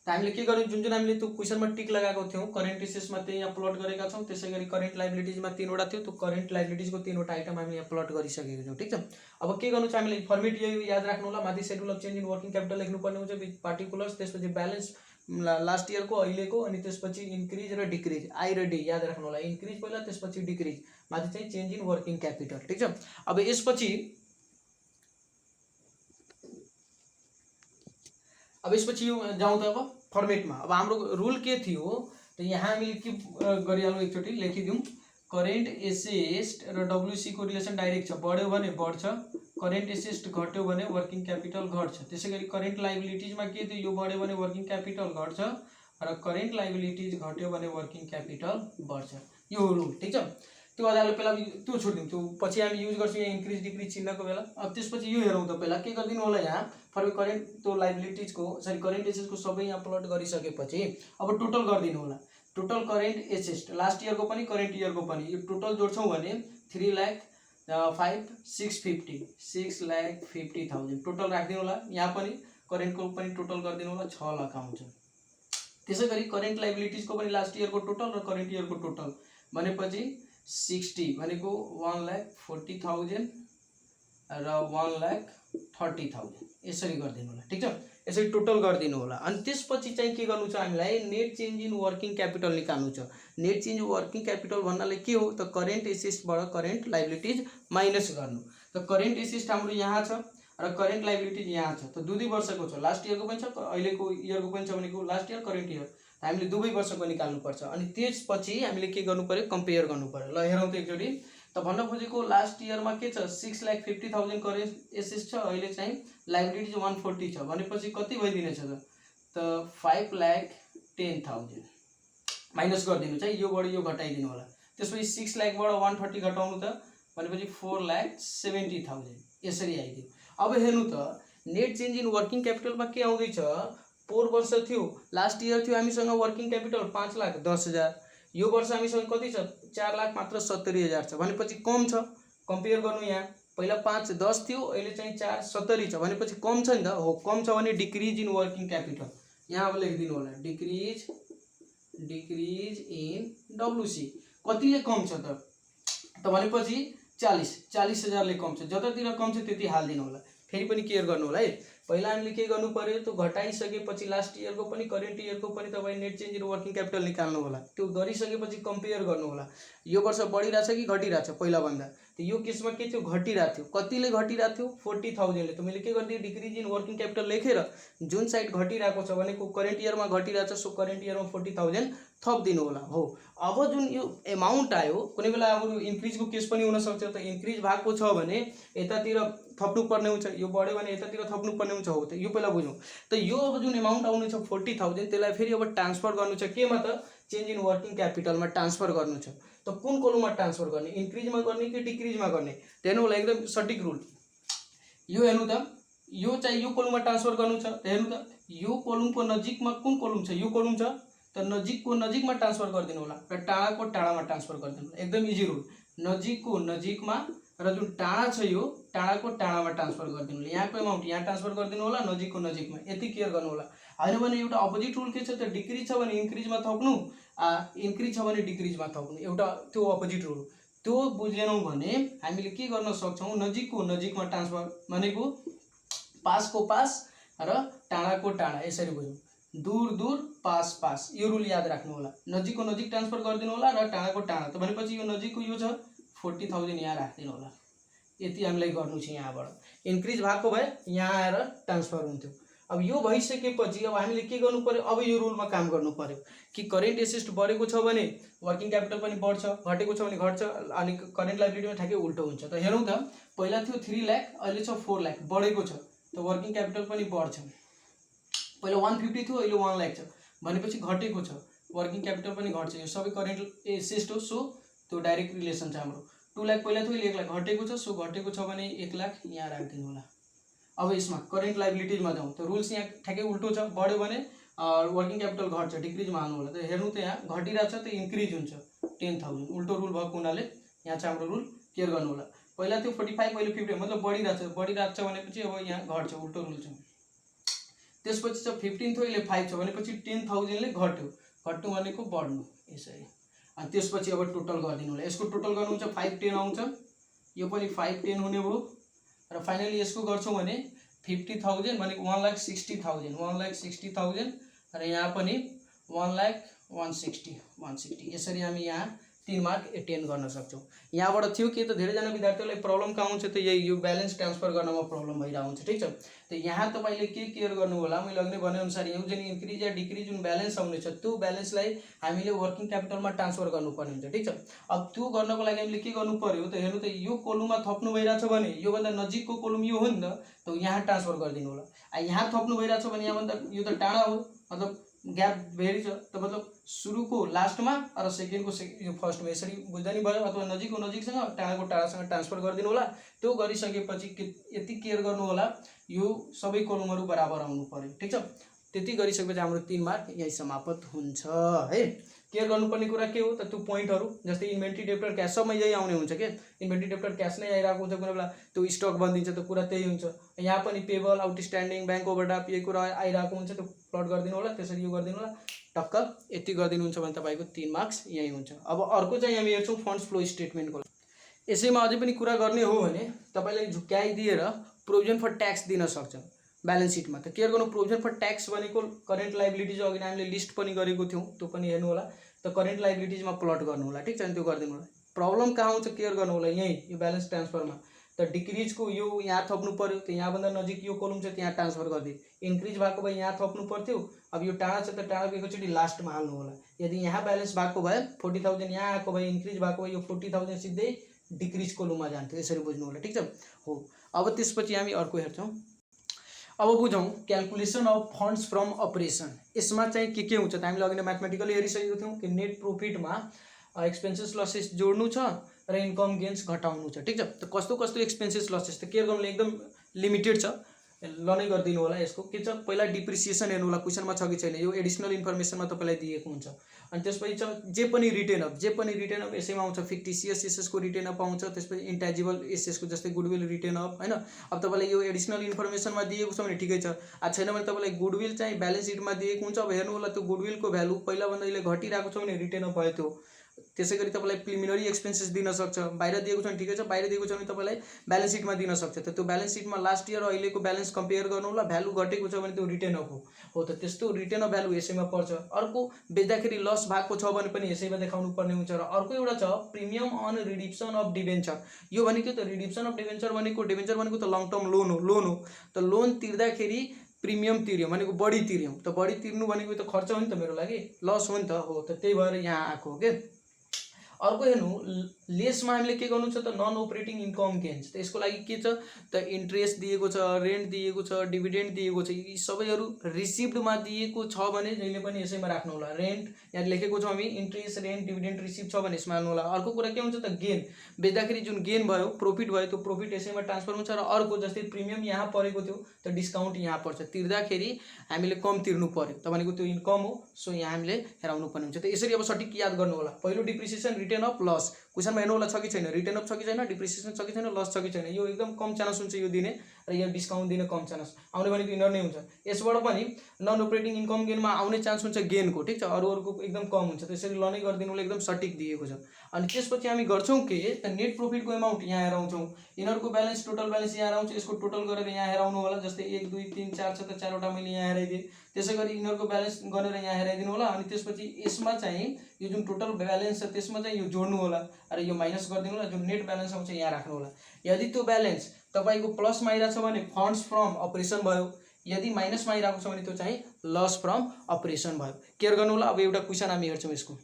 त हामीले के गर्यौँ जुन हामीले त्यो क्वेसनमा टिक लगाएको थियौँ करेन्ट एसेट्समा त्यही यहाँ प्लट गरेका छौँ। त्यसै गरी करेन्ट लाइबिलिटीजमा 3वटा थियो त्यो करेन्ट लाइबिलिटीजको 3वटा आइटम हामीले यहाँ प्लट गरिसकेको छौँ। ठिक छ। अब के गर्नु छ हामीले फर्मेट यही याद राख्नु होला माथि schedule of change in working capital लेख्नुपर्ने हुन्छ विथ पार्टिकुलर्स, त्यसपछि ब्यालेन्स लास्ट इयरको अहिलेको, अनि त्यसपछि इन्क्रिज र डिक्रिज आई र डी याद राख्नु होला। इन्क्रिज पहिला त्यसपछि डिक्रिज माथि चाहिँ चेन्ज इन वर्किङ क्यापिटल। ठिक छ। अब यसपछि यो जाउँ त अब फर्मेटमा। अब हाम्रो रुल के थियो त यहाँ हामीले के गरिहालौँ एकचोटि लेखिदिउँ करेन्ट एसेट्स र डब्ल्युसी को रिलेसन डाइरेक्ट छ, बढ्यो भने बढ्छ, करेन्ट एसेट्स घट्यो भने वर्किङ क्यापिटल घट्छ। त्यसै गरी करेन्ट लाइबिलिटीजमा के थियो यो बढ्यो भने वर्किङ क्यापिटल घट्छ र करेन्ट लाइबिलिटीज घट्यो भने वर्किङ क्यापिटल बढ्छ। यो हो रुल। ठिक छ। त्यो आधारले पहिला त्यो छोडिदिउँ, त्यो पछि हामी युज गर्छौँ यहाँ इन्क्रिज डिक्रिज चिन्हको बेला। अब त्यसपछि यो हेरौँ त पहिला के गरिदिनु होला यहाँ फर करेन्ट त्यो लाइबिलिटीजको सरी करेन्ट एसेट्सको सबै यहाँ प्लट गरिसकेपछि अब टोटल गरिदिनु होला। टोटल करेन्ट एसेट्स लास्ट इयरको पनि करेन्ट इयरको पनि यो टोटल जोड्छौँ भने 3,05,650 टोटल राखिदिनु होला। यहाँ पनि करेन्टको पनि टोटल गरिदिनु होला 6 लाख आउँछ। त्यसै गरी करेन्ट लाइबिलिटीजको पनि लास्ट इयरको टोटल र करेन्ट इयरको टोटल भनेपछि 60 भनेको 1,40,000 र 1,30,000 यसरी गरिदिनु होला। ठिक छ। यसरी टोटल गरिदिनु होला। अनि त्यसपछि चाहिँ के गर्नु छ हामीलाई net change in working capital निकाल्नु छ। Net change in working capital भन्नाले के हो त करेन्ट एसेट्सबाट करेन्ट लाइबिलिटीज माइनस गर्नु। त करेन्ट एसेट्स हाम्रो यहाँ छ र करेन्ट लाइबिलिटीज यहाँ छ। त 2 वर्षको छ, लास्ट इयरको पनि छ अहिलेको इयरको पनि छ भनेको लास्ट इयर करेन्ट इयर हामीले 2 वर्षको निकाल्नुपर्छ। अनि त्यसपछि हामीले के गर्नु पर्यो कम्पेयर गर्नु पर्यो। ल हेरौँ त एकचोटि। त भन्न खोजेको लास्ट इयरमा के छ 6,50,000 करेन्ट एसेट्स छ, अहिले चाहिँ लाइबिलिटीज 140 छ भनेपछि कति भइदिनेछ त 5,10,000 माइनस गरिदिनु चाहिँ योबाट यो घटाइदिनु होला। त्यसपछि 6 लाखबाट 140 घटाउनु त भनेपछि 4,70,000 यसरी आइदियो। अब हेर्नु त नेट चेन्ज इन वर्किङ क्यापिटलमा के आउँदैछ 4 वर्ष थियो, लास्ट इयर थियो हामीसँग वर्किङ क्यापिटल 5,10,000, यो वर्ष हामीसँग कति छ 4,70,000 छ भनेपछि कम छ। कम्पेयर गर्नु यहाँ पहिला 5,10 थियो अहिले चाहिँ 4,70 छ भनेपछि कम छ नि त हो। कम छ भने डिक्रिज इन वर्किङ क्यापिटल यहाँ अब लेखिदिनु होला डिक्रिज इन डब्ल्युसी कतिले कम छ त भनेपछि 40,000ले कम छ। जतातिर कम छ त्यति हालिदिनु होला। फेरि पनि केयर गर्नु होला है। पहिला हामीले के गर्नु पर्यो त्यो घटाइसकेपछि लास्ट इयरको पनि करेन्ट इयरको पनि तपाईँ net change in working capital निकाल्नु होला। त्यो गरिसकेपछि कम्पेयर गर्नु होला यो वर्ष बढिरहेछ कि घटिरहेछ पहिला भन्दा। त यो केसमा के थियो घटिरहेको थियो। कतिले घटिरहेको थियो 40,000ले। त मैले के गरिदिएँ डिक्रिज इन वर्किङ क्यापिटल लेखेर जुन साइड घटिरहेको छ भनेको करेन्ट इयरमा घटिरहेछ सो करेन्ट इयरमा 40,000 थप दिनु होला हो। अब जुन यो एमाउन्ट आयो कुनै बेला अब इन्क्रिजको केस पनि हुनसक्छ। त इन्क्रिज भएको छ भने यतातिर थप्नु पर्ने हुन्छ, यो बढ्यो भने यतातिर थप्नु पर्ने हुन्छ हो। त यो पहिला बुझौँ। त यो अब जुन एमाउन्ट आउने छ 40,000 त्यसलाई फेरि अब ट्रान्सफर गर्नु छ केमा त चेन्ज इन वर्किङ क्यापिटलमा ट्रान्सफर गर्नु छ। त कुन कलममा ट्रान्सफर गर्ने इन्क्रिजमा गर्ने कि डिक्रिजमा गर्ने त हेर्नु होला एकदम सटिक रुल। यो हेर्नु त यो चाहिँ यो कलममा ट्रान्सफर गर्नु छ। त हेर्नु त यो कलमको नजिकमा कुन कलम छ यो कलम छ त नजिकको नजिकमा ट्रान्सफर गरिदिनु होला र टाढाको टाढामा ट्रान्सफर गरिदिनु होला। एकदम इजी रुल। नजिकको नजिकमा र जुन टाढा छ यो टाढाको टाढामा ट्रान्सफर गरिदिनु होला। यहाँको एमाउन्ट यहाँ ट्रान्सफर गरिदिनु होला, नजिकको नजिकमा, यति केयर गर्नु होला। हैन भने एउटा अपोजिट रुल के छ त, डिक्रिज छ भने इन्क्रिजमा थप्नु, इन्क्रिज छ भने डिक्रिजमा थप्नु, एउटा त्यो अपोजिट रुल। त्यो बुझेनौँ भने हामीले के गर्न सक्छौँ, नजिकको नजिकमा ट्रान्सफर भनेको पासको पास र टाढाको टाढा, यसरी बुझौँ, दूर दूर पास पास, यो रुल याद राख्नु होला। नजिकको नजिक ट्रान्सफर गरिदिनु होला र टाढाको टाढा, त भनेपछि यो नजिकको यो छ 40,000 यहाँ राखिदिनु होला। यति हामीलाई गर्नु छ। यहाँबाट इन्क्रिज भएको भए यहाँ आएर ट्रान्सफर हुन्थ्यो। अब यो भइसकेपछि अब हामीले के गर्नु पर्यो, अब यो रुलमा काम गर्नु पर्यो कि करेन्ट एसेट बढेको छ भने वर्किङ क्यापिटल पनि बढ्छ, घटेको छ भने घट्छ, अनि करेन्ट लायबिलिटीमा ठ्याक्कै उल्टो हुन्छ। त हेरौँ त, पहिला थियो 3 लाख, अहिले छ 4 लाख, बढेको छ, त वर्किङ क्यापिटल पनि बढ्छ। पहिला 150 थियो, अहिले 1 लाख छ भनेपछि घटेको छ, वर्किङ क्यापिटल पनि घट्छ। यो सबै करेन्ट एसेट हो, सो त्यो डाइरेक्ट रिलेसन छ हाम्रो। 2 लाख पहिला थियो, अहिले 1 लाख घटेको छ, सो घटेको छ भने 1 लाख यहाँ राखिदिनु होला। अब यसमा करेन्ट लायबिलिटीजमा जाउँ, त रुल्स यहाँ ठ्याक्कै उल्टो छ, बढ्यो भने वर्किङ क्यापिटल घट्छ, डिक्रिजमा हाल्नु होला। त हेर्नु त यहाँ घटिरहेको छ, त इन्क्रिज हुन्छ 10,000, उल्टो रुल भएको हुनाले यहाँ चाहिँ हाम्रो रुल केयर गर्नु होला। पहिला थियो 45, अहिले 50, मतलब बढिरहेको छ भनेपछि अब यहाँ घट्छ, उल्टो रुल छ। त्यसपछि चाहिँ 15 थियो, अहिले 5 छ भनेपछि 10,000 ले घट्यो, घट्नु भनेको बढ्नु, यसरी। अनि त्यसपछि अब टोटल गरिदिनु होला। यसको टोटल गर्नुहुन्छ 510 आउँछ, यो पनि 510 हुने भयो, र फाइनली यसको गर्छौँ भने 50,000 भनेको 1,60,000, 1,60,000, र यहाँ पनि 1,160,000, यसरी हामी यहाँ 3 मार्क एटेन गर्न सक्छौँ। यहाँबाट थियो के त, धेरैजना विद्यार्थीहरूलाई प्रब्लम कहाँ हुन्छ त, यही यो ब्यालेन्स ट्रान्सफर गर्नमा प्रब्लम भइरहेको हुन्छ। ठिक छ, त यहाँ तपाईँले के केयर गर्नु होला, मैले अघि भनेअनुसार यो जुन इन्क्रिज या डिक्रिज जुन ब्यालेन्स आउनेछ त्यो ब्यालेन्सलाई हामीले वर्किङ क्यापिटलमा ट्रान्सफर गर्नुपर्ने हुन्छ। ठिक छ, अब त्यो गर्नको लागि हामीले के गर्नु पर्यो त, हेर्नु त, यो कोलममा थप्नु भइरहेछ भने योभन्दा नजिकको कोलम यो हो नि त यहाँ ट्रान्सफर गरिदिनु होला। यहाँ थप्नु भइरहेछ भने यहाँभन्दा यो त टाढा हो, मतलब ग्याप भेरी छ, त मतलब सुरुको लास्टमा र सेकेन्डको यो फर्स्टमा, यसरी बुझ्दा नि भयो। अथवा नजिकको नजिकसँग टाढाको टाढासँग ट्रान्सफर गरिदिनु होला। त्यो गरिसकेपछि यति केयर गर्नु होला, यो सबै कोलमहरू बराबर आउनु पर्यो। ठिक छ, त्यति गरिसकेपछि हाम्रो 3 मार्क यही समाप्त हुन्छ है। केयर गर्नुपर्ने कुरा के हो त, त्यो पोइन्टहरू जस्तै इन्भेन्ट्री डेप्टर क्यास सबमा यही आउने हुन्छ के, इन्भेन्ट्री डेप्टर क्यास नै आइरहेको हुन्छ, कुनै बेला त्यो स्टक बनिदिन्छ, त कुरा त्यही हुन्छ। यहाँ पनि पेबल, आउटस्ट्यान्डिङ, ब्याङ्क ओभरड्राफ्ट, यही कुरा आइरहेको हुन्छ, त्यो प्लट गरिदिनु होला, त्यसरी यो गरिदिनु होला, टक्क यति गरिदिनुहुन्छ भने तपाईँको 3 मार्क्स यही हुन्छ। अब अर्को चाहिँ हामी हेर्छौँ फन्ड्स फ्लो स्टेटमेन्टको। यसैमा अझै पनि कुरा गर्ने हो भने तपाईँलाई झुक्याइदिएर प्रोभिजन फर ट्याक्स दिन सक्छ ब्यालेन्स सिटमा। त केयर गर्नु, प्रोभिजन फर ट्याक्स भनेको करेन्ट लायबिलिटीज अघि हामीले लिस्ट पनि गरेको थियौँ, त्यो पनि हेर्नु होला। त करेन्ट लायबिलिटीजमा प्लट गर्नु होला। ठिक छ, अनि त्यो गरिदिनु होला। प्रब्लम कहाँ आउँछ, केयर गर्नु होला यहीँ यो ब्यालेन्स ट्रान्सफरमा। त डिक्रिजको यो यहाँ थप्नु पर्यो, त यहाँभन्दा नजिक यो कोलम छ त्यहाँ ट्रान्सफर गरिदियो। इन्क्रिज भएको भए यहाँ थप्नु पर्थ्यो, अब यो टाढा छ त टाढाको एकैचोटि लास्टमा हाल्नु होला। यदि यहाँ ब्यालेन्स भएको भए 40,000 यहाँ आएको भए, इन्क्रिज भएको भए यो 40,000 सिधै डिक्रिज कोलममा जान्थ्यो, यसरी बुझ्नु होला। ठिक छ, हो। अब त्यसपछि हामी अर्को हेर्छौँ। अब बुझौँ calculation of funds from operation. यसमा चाहिँ के हुन्छ त, हामीले अघि नै म्याथमेटिकली हेरिसकेको थियौँ कि नेट प्रॉफिटमा एक्सपेन्सेस लसेस जोड्नु छ र इन्कम गेन्स घटाउनु छ। ठिक छ, त कस्तो कस्तो एक्सपेन्सेस लसेस त केयर गर्नुले एकदम लिमिटेड छ, ल नै गरिदिनु होला। यसको के छ, पहिला डिप्रिसिएसन हेर्नु होला, क्वेसनमा छ कि छैन, यो एडिसनल इन्फर्मेसनमा तपाईँलाई दिएको हुन्छ। अनि त्यसपछि छ जे पनि रिटेन अफ यसैमा आउँछ, फिक्टिसियस एसेसको रिटेन अफ आउँछ, त्यसपछि इन्टेजिबल एसेसको जस्तै गुडविल रिटेन अफ, होइन। अब तपाईँलाई यो एडिसनल इन्फर्मेसनमा दिएको छ भने ठिकै छ, छैन भने तपाईँलाई गुडविल चाहिँ ब्यालेन्स सिटमा दिएको हुन्छ। अब हेर्नु होला त्यो गुडविलको भ्यालु पहिलाभन्दा अहिले घटिरहेको छ भने रिटेन अफ भयो त्यो। त्यसै गरी तपाईँलाई प्रिलिमिनरी एक्सपेन्सेस दिन सक्छ, बाहिर दिएको छ भने ठिकै छ, बाहिर दिएको छ भने तपाईँलाई ब्यालेन्स सिटमा दिन सक्छ। त त्यो ब्यालेन्स सिटमा लास्ट इयर अहिलेको ब्यालेन्स कम्पेयर गर्नु होला, भ्यालु घटेको छ भने त्यो रिटेन अफ हो। त त्यस्तो रिटेन अफ भ्यालु यसैमा पर्छ। अर्को बेच्दाखेरि लस भएको छ भने पनि यसैमा देखाउनु पर्ने हुन्छ। र अर्को एउटा छ प्रिमियम अन रिडिप्सन अफ डिबेन्चर। यो भनेको त रिडिप्सन अफ डिबेन्चर भनेको त लङ टर्म लोन हो। त लोन तिर्दाखेरि प्रिमियम तिर्यो भनेको बढी तिर्यौँ, त बढी तिर्नु भनेको त खर्च हो नि त, मेरो लागि लस हो नि त, हो। त त्यही भएर यहाँ आएको हो के। अर्को हेर्नु, लेसमा हामीले के गर्नु छ त, नन अपरेटिङ इन्कम गेन्स। त यसको लागि के छ त, इन्ट्रेस्ट दिएको छ, रेन्ट दिएको छ, डिभिडेन्ड दिएको छ, यी सबैहरू रिसिप्डमा दिएको छ भने जहिले पनि यसैमा राख्नु होला। रेन्ट यहाँ लेखेको छ हामी, इन्ट्रेस्ट, रेन्ट, डिभिडेन्ड रिसिप्ट छ भने यसमा हाल्नु होला। अर्को कुरा के हुन्छ त, गेन, बेच्दाखेरि जुन गेन भयो, प्रॉफिट भयो, त्यो प्रॉफिट यसैमा ट्रान्सफर हुन्छ। र अर्को जस्तै प्रिमियम यहाँ परेको थियो, त डिस्काउन्ट यहाँ पर्छ, तिर्दाखेरि हामीले कम तिर्नु पर्यो, त भनेको त्यो इन्कम हो, सो यहाँ हामीले हेराउनु पर्ने हुन्छ। त यसरी अब सठिक याद गर्नु होला। पहिलो डिप्रिसिएसन, रिटेन अफ लस, क्वेसनमा हेर्नु होला छ कि छैन, रिटर्न अफ छ कि छैन, डिप्रिसिएसन छ कि छैन, लस छ कि छैन, यो एकदम कम चान्स हुन्छ यो दिने र यो डिस्काउन्ट दिने कम चान्स आउने भनेको यिनीहरू नै हुन्छ। यसबाट पनि नन अपरेटिङ इन्कम गेनमा आउने चान्स हुन्छ गेनको, ठिक छ, अरूको एकदम कम हुन्छ, त्यसरी ल नै गरिदिनु होला, एकदम सटिक दिएको छ। अनि त्यसपछि हामी गर्छौँ के त नेट प्रफिटको एमाउन्ट यहाँ हेर आउँछौँ, यिनीहरूको ब्यालेन्स टोटल ब्यालेन्स यहाँ आउँछ, यसको टोटल गरेर यहाँ हेर आउनु होला, जस्तै 1 2 3 4 छ त 4वटा मैले यहाँ हेराइदिएँ, त्यसै गरी यिनीहरूको ब्यालेन्स गरेर यहाँ हेराइदिनु होला। अनि त्यसपछि यसमा चाहिँ यो जुन टोटल ब्यालेन्स छ त्यसमा चाहिँ यो जोड्नु होला र यो माइनस गरिदिनु होला, जुन नेट ब्यालेन्स आउँछ यहाँ राख्नु होला। यदि त्यो ब्यालेन्स तपाईँको प्लसमा आइरहेको छ भने फन्ड्स फ्रम अपरेसन भयो, यदि माइनसमा आइरहेको छ भने त्यो चाहिँ लस फ्रम अपरेसन भयो। केयर गर्नु होला। अब एउटा क्वेसन हामी हेर्छौँ यसको,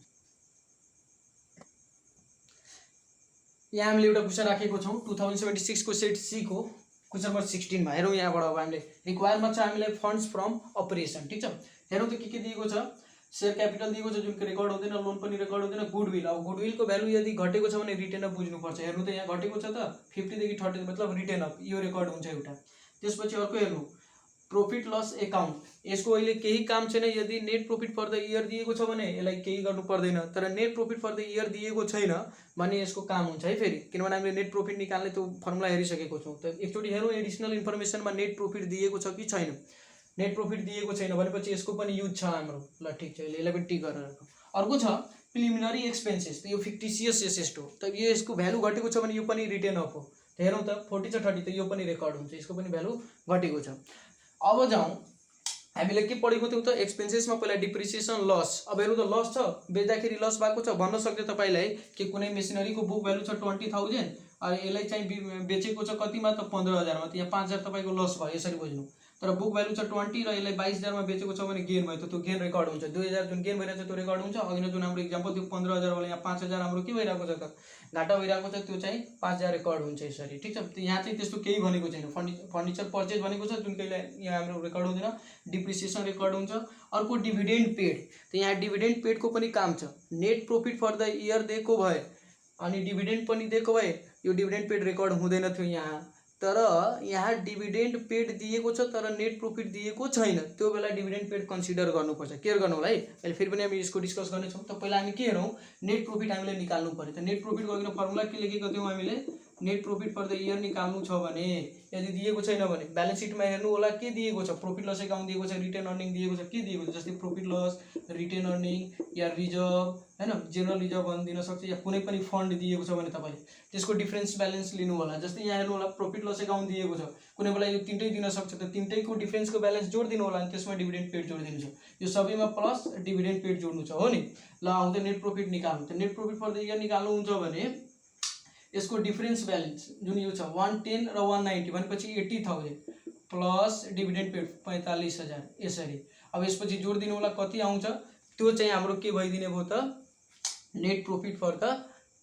यहाँ हामीले एउटा क्वेसन राखेको छौँ 2076 को सेट सी को क्वेसन नम्बर 16 मा हेरौँ। यहाँबाट अब हामीले रिक्वायरमा छ हामीलाई फन्ड्स फ्रम अपरेसन, ठिक छ। हेरौँ त के दिएको छ, शेयर क्यापिटल दिएको छ जुन रेकर्ड हुँदैन, लोन पनि रेकर्ड हुँदैन, गुडविल। अब गुडविलको भ्यालु यदि घटेको छ भने रिटेन अफ बुझ्नुपर्छ। हेर्नु त यहाँ घटेको छ त 50 देखि 30 मतलब रिटेन अफ, यो रेकर्ड हुन्छ एउटा। त्यसपछि अर्को हेर्नु प्रॉफिट लस एकाउन्ट, यसको अहिले केही काम छैन। यदि net profit for the year दिएको छ भने यसलाई केही गर्नु पर्दैन, तर net profit for the year दिएको छैन भने यसको काम हुन्छ है फेरि, किनभने हामीले नेट प्रॉफिट निकाल्ने त्यो फर्मुला हेरिसकेको छौँ। त एकचोटि हेरौँ एडिसनल इन्फर्मेसनमा नेट प्रॉफिट दिएको छ कि छैन। नेट प्रॉफिट दिएको छैन भनेपछि यसको पनि युज छ हाम्रो, ल ठिक छ, यसले 11 टिक गरेर राखौँ। अर्को छ प्रिलिमिनरी एक्सपेन्सेस, त यो फिक्टिसियस एसेट हो, त यो यसको भ्यालु घटेको छ भने यो पनि रिटेन अफ हो। हेरौँ त 40 छ 30, त यो पनि रेकर्ड हुन्छ, यसको पनि भ्यालु घटेको छ। अब जाउँ हामीले के पढेको थियौँ त एक्सपेन्सेसमा पहिला डिप्रिसिएसन लस। अब हेर्नु त लस छ, बेच्दाखेरि लस भएको छ, भन्न सक्छ तपाईँलाई कि कुनै मेसिनरीको बुक भ्यालु छ 20,000 अनि यसलाई चाहिँ बेचेको छ कतिमा त 15,000 मा, त यहाँ 5,000 तपाईँको लस भयो, यसरी बुझ्नु। तर बुक भ्यालु छ 20 र यसलाई 22,000 मा बेचेको छ भने गेन भयो, त त्यो गेन रेकर्ड हुन्छ। 2,000 जुन गेन भइरहेको छ त्यो रेकर्ड हुन्छ। अघि जुन हाम्रो इक्जाम्पल थियो 15,000 वाला, यहाँ 5,000 हाम्रो के भइरहेको छ त घाटा भइरहेको छ, त्यो चाहिँ 5,000 रेकर्ड हुन्छ यसरी, ठिक छ। त यहाँ चाहिँ त्यस्तो केही भनेको छैन, फर्निचर परचेज भनेको छ जुन कहिले यहाँ हाम्रो रेकर्ड हुँदैन, डिप्रिसिएसन रेकर्ड हुन्छ। अर्को डिभिडेन्ड पेड, त यहाँ डिभिडेन्ड पेडको पनि काम छ। Net profit for the year दिएको भए अनि डिभिडेन्ड पनि दिएको भए यो डिभिडेन्ड पेड रेकर्ड हुँदैन थियो यहाँ, तर यहाँ डिभिडेन्ड पेड दिएको छ तर नेट प्रॉफिट दिएको छैन, त्यो बेला डिभिडेन्ड पेड कन्सिडर गर्नुपर्छ। केयर गर्नु होला है, अहिले फेरि पनि हामी यसको डिस्कस गर्नेछौँ। त पहिला हामी के हेरौँ, नेट प्रॉफिट हामीले निकाल्नु पर्यो। त नेट प्रॉफिटको अघि फर्मुला के लेखेको थियौँ हामीले, net profit for the year निकाल्नु छ भने यदि दिएको छैन भने ब्यालेन्स सिटमा हेर्नु होला के दिएको छ, प्रॉफिट लस एकाउन्ट दिएको छ, रिटेन अर्निङ दिएको छ, के दिएको छ, जस्तै प्रॉफिट लस, रिटेन अर्निङ या रिजर्भ हैन, जेनरल रिजर्भ भनिदिन सक्छ, या कुनै पनि फन्ड दिएको छ भने तपाईँले त्यसको डिफरेन्स ब्यालेन्स लिनु होला। जस्तै यहाँ हेर्नु होला प्रॉफिट लस एकाउन्ट दिएको छ, कुनै बेला यो तीनटै दिन सक्छ, त तीनटैको डिफरेन्सको ब्यालेन्स जोडिदिनु होला अनि त्यसमा डिभिडेन्ड पेड जोडिदिनु छ। यो सबैमा प्लस डिभिडेन्ड पेड जोड्नु छ, हो नि। ल आउँछ नेट प्रॉफिट निकाल्नु। त net profit for the year निकाल्नु हुन्छ भने यसको डिफरेन्स ब्यालेन्स जुन यो छ 110 र 190 भनेपछि 80,000 प्लस डिभिडेन्ड पेड 45,000 यसरी। अब यसपछि जोड दिनु होला कति आउँछ, त्यो चाहिँ हाम्रो के भइदिने भयो त नेट प्रॉफिट फर द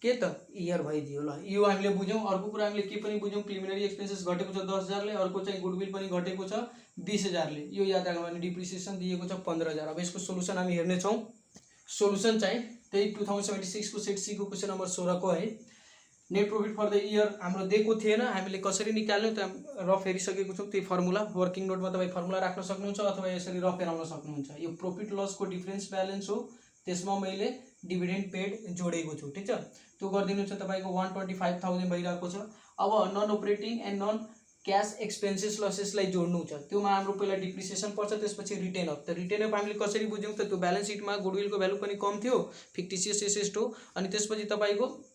के त इयर भइदियो। ल यो हामीले बुझ्यौँ। अर्को कुरा हामीले के पनि बुझ्यौँ, प्रिलिमिनरी एक्सपेन्सेस घटेको छ 10,000 ले, अर्को चाहिँ गुडविल पनि घटेको छ 20,000 ले, यो याद राख्नु। भने डिप्रिसिएसन दिएको छ 15,000। अब यसको सोलुसन हामी हेर्नेछौँ। सोलुसन चाहिँ त्यही 2076 को सेट सी को क्वेसन नम्बर 16 को है। Net profit for the year हाम्रो दिएको थिएन, हामीले कसरी निकाल्ने त रफ हेरिसकेको छौँ। त्यही फर्मुला वर्किङ नोटमा तपाईँ फर्मुला राख्न सक्नुहुन्छ अथवा यसरी रफ हेराउन सक्नुहुन्छ। यो प्रॉफिट लसको डिफरेन्स ब्यालेन्स हो, त्यसमा मैले डिभिडेन्ड पेड जोडेको छु, ठिक छ। त्यो गरिदिनु छ तपाईँको 125,000 भइरहेको छ। अब non operating and non cash expenses लसेसलाई जोड्नु छ, त्योमा हाम्रो पहिला डिप्रिसिएसन पर्छ, त्यसपछि रिटेन अफ। त रिटेन अफ हामीले कसरी बुझ्यौँ त त्यो ब्यालेन्स सिटमा गुडविलको भ्यालु पनि कम थियो, फिक्टिसियस एसेट हो, अनि त्यसपछि तपाईँको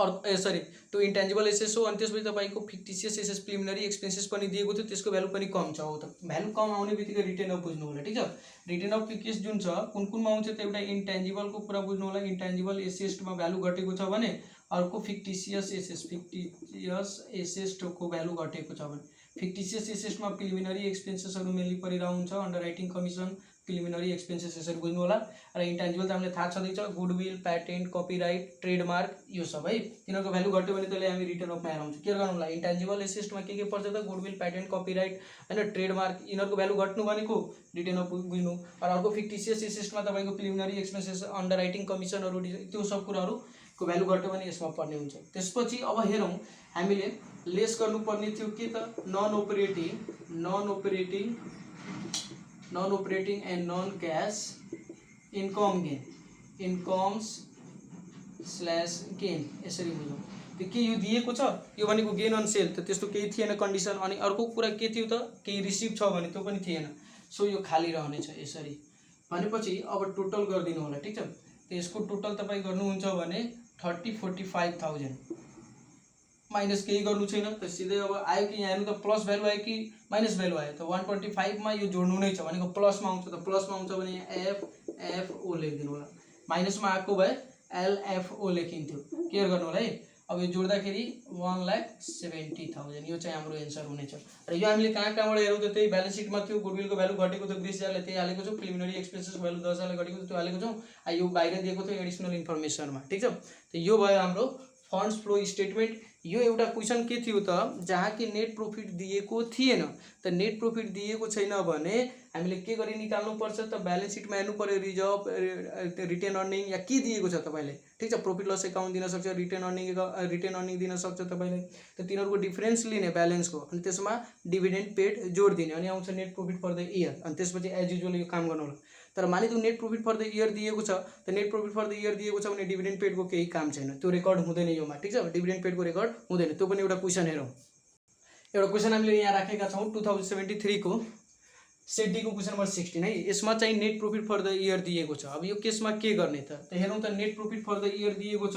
त्यो इन्टेन्जिबल एसेस हो, अनि त्यसपछि तपाईँको फिक्टिसियस एसेस प्रिलिमिनरी एक्सपेन्सेस पनि दिएको थियो, त्यसको भ्यालु पनि कम छ। हो त भ्यालु कम आउने बित्तिकै रिटेन अफ बुझ्नु होला, ठिक छ। रिटेन अफ केस जुन छ कुन कुनमा आउँछ त एउटा इन्टेन्जिबलको कुरा बुझ्नु होला, इन्टेन्जिबल एसेसमा भ्यालु घटेको छ भने, अर्को फिक्टिसियस एसेसको भ्यालु घटेको छ भने। फिक्टिसियस एसेसमा प्रिलिमिनरी एक्सपेन्सेसहरू मेनली परिरहेको हुन्छ, under writing commission, preliminary expenses यसरी बुझ्नु होला। र इन्टेन्जिबल त हामीले थाहा छँदैछ, गुडविल, प्याटेन्ट, कपिराइट, ट्रेडमार्क, यो सब है। तिनीहरूको भ्यालु घट्यो भने त्यसलाई हामी रिटर्न अफमा हेराउँछौँ। के गर्नु होला, इन्टेन्जिबल एसेसमा के पर्छ त गुडविल, प्याटेन्ट, कपिराइट हैन, ट्रेडमार्क, यिनीहरूको भ्यालु घट्नु भनेको रिटर्न अफ बुझ्नु। र अर्को फिक्टिसियस एसेसमा तपाईँको प्रिलिमिनरी एक्सपेन्सेस, अन्डर राइटिङ कमिसनहरू, त्यो सब कुराहरूको भ्यालु घट्यो भने यसमा पर्ने हुन्छ। त्यसपछि अब हेरौँ हामीले लेस गर्नुपर्ने थियो के त non operating and non cash income gain, incomes slash gain यसरी बुझौँ। त्यो के यो दिएको छ यो भनेको गेन अन सेल त त्यस्तो केही थिएन कन्डिसन। अनि अर्को कुरा के थियो त केही रिसिभ छ भने त्यो पनि थिएन। सो यो खाली रहनेछ यसरी। भनेपछि अब टोटल गरिदिनु होला ठिक छ। त यसको टोटल तपाईँ गर्नुहुन्छ भने 30,45,000 माइनस केही गर्नु छैन त सिधै अब आयो कि यहाँ हेर्नु त प्लस भ्यालु आयो कि माइनस भ्यालु आयो त 125 मा यो जोड्नु नै छ भनेको प्लसमा आउँछ त प्लसमा आउँछ भने यहाँ एफएफओ लेखिदिनु होला। माइनसमा आएको भए एलएफओ लेखिन्थ्यो। केयर गर्नु होला है। अब यो जोड्दाखेरि 1,70,000 यो चाहिँ हाम्रो एन्सर हुनेछ। र यो हामीले कहाँबाट हेरौँ त त्यही ब्यालेन्स सिटमा थियो। गुडविलको भ्यालु घटेको त 20,000ले त्यही हालेको छौँ। प्रिलिमिनरी एक्सपेन्सेसको भ्यालु 10,000ले घटेको थियो त्यो हालेको छौँ। यो बाहिर दिएको थियो एडिसनल इन्फर्मेसनमा ठिक छ। त यो भयो हाम्रो फन्ड्स फ्लो स्टेटमेन्ट। यो एउटा क्वेसन के थियो त जहाँ कि नेट प्रॉफिट दिएको थिएन। त नेट प्रॉफिट दिएको छैन भने हामीले के गरी निकाल्नु पर्छ त ब्यालेन्स सिटमा हेर्नु पर्यो रिजर्भ रिटेन अर्निङ या के दिएको छ तपाईले ठीक छ। प्रॉफिट लस अकाउन्ट दिन सक्छ, रिटेन अर्निङ दिन सक्छ तपाईले। त तिनीहरुको डिफरेन्स लिने ब्यालेन्सको अनि त्यसमा डिभिडेन्ड पेड जोड दिने अनि आउँछ net profit for the year. अनि त्यसपछि एज युजुअल यो काम गर्नु होला। तर मानिलिउँ net profit for the year दिएको छ त net profit for the year दिएको छ भने डिभिडेन्ड पेडको केही काम छैन, त्यो रेकर्ड हुँदैन योमा ठीक छ। डिभिडेन्ड पेडको रेकर्ड हुँदैन। त्यो पनि एउटा क्वेशन हेरौँ। एउटा क्वेशन हामीले यहाँ राखेका छौँ 2073 को सेट डी को क्वेशन नम्बर 16 है। यसमा चाहिँ net profit for the year दिएको छ। अब यो केसमा के गर्ने त हेरौँ त। Net profit for the year दिएको छ,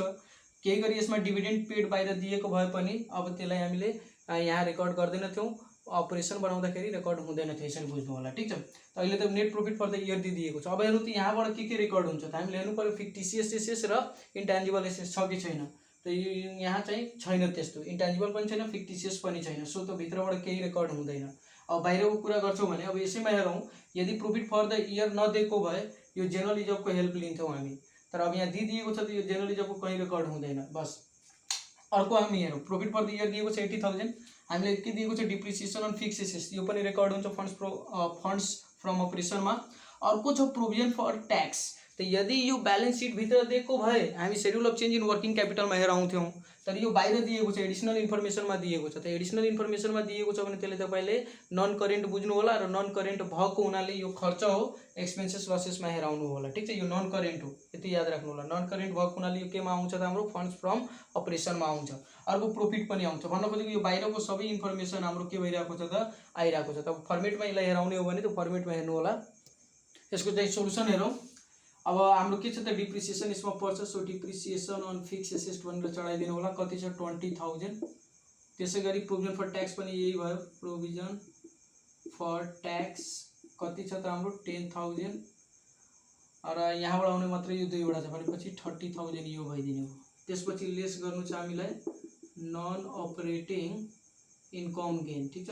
केही गरी यसमा डिभिडेन्ड पेड बाहिर दिएको भए पनि अब त्यसलाई हामीले यहाँ रेकर्ड गर्दैनथ्यौँ। अपरेसन बनाउँदाखेरि रेकर्ड हुँदैन थियो, यसरी बुझ्नु होला ठीक छ। त अहिले त net profit for the year दिएको छ। अब हेर्नु त यहाँबाट के रेकर्ड हुन्छ त हामीले हेर्नु पर्यो। फिक्टिसियस एसेट्स र इन्टेन्जिबल एसेट्स छ कि छैन। त यहाँ चाहिँ छैन, त्यस्तो इन्टेन्जिबल पनि छैन, फिक्टिसियस पनि छैन। सो त भित्रबाट केही रेकर्ड हुँदैन। अब बाहिरको कुरा गर्छौँ भने अब यसैमा हेरौँ। यदि प्रॉफिट फर द इयर नदिएको भए यो जेनरल रिजर्भको हेल्प लिन्थ्यौँ हामी। तर अब यहाँ दिएको छ त यो जेनरल रिजर्भको कहीँ रेकर्ड हुँदैन बस। अर्को हामी हेरौँ। प्रॉफिट फर द इयर दिएको छ 80,000। हामीले के दिएको छ डिप्रिसिएसन अन फिक्स एसेट्स, यो पनि रेकर्ड हुन्छ फन्ड्स फ्रम अपरेसनमा। अर्को छ प्रोभिजन फर ट्याक्स। त यदि यो ब्यालेन्स सिट भित्र दिएको भए हामी schedule of change in working क्यापिटलमा हेर आउँथ्यौँ। तर यो बाहिर दिएको छ, एडिसनल इन्फर्मेसनमा दिएको छ। त एडिसनल इन्फर्मेसनमा दिएको छ भने त्यसले तपाईँले नन करेन्ट बुझ्नु होला। र नन करेन्ट भएको हुनाले यो खर्च हो, एक्सपेन्सेस लसेसमा हेराउनु होला ठीक छ। यो नन करेन्ट हो, यति याद राख्नु होला। नन करेन्ट भएको हुनाले यो केमा आउँछ त हाम्रो फन्ड्स फ्रम अपरेसनमा आउँछ। अर्को प्रोफिट पनि आउँछ। भन्न खोजेको यो बाहिरको सबै इन्फर्मेसन हाम्रो के भइरहेको छ त आइरहेको छ। त फर्मेटमा यसलाई हेराउने हो भने त्यो फर्मेटमा हेर्नु होला। यसको चाहिँ सोलुसन हेरौँ। अब हाम्रो के छ त डिप्रिसिएसन यसमा पर्छ। So depreciation on fix asset भनेर चढाइदिनु होला। कति छ 20,000। त्यसै गरी प्रोभिजन फर ट्याक्स पनि यही भयो। प्रोभिजन फर ट्याक्स कति छ त हाम्रो 10,000। र यहाँबाट आउने मात्र यो दुईवटा छ भनेपछि 30,000 यो भइदिने हो। त्यसपछि लेस गर्नु छ हामीलाई नन अपरेटिङ इन्कम गेन ठीक छ।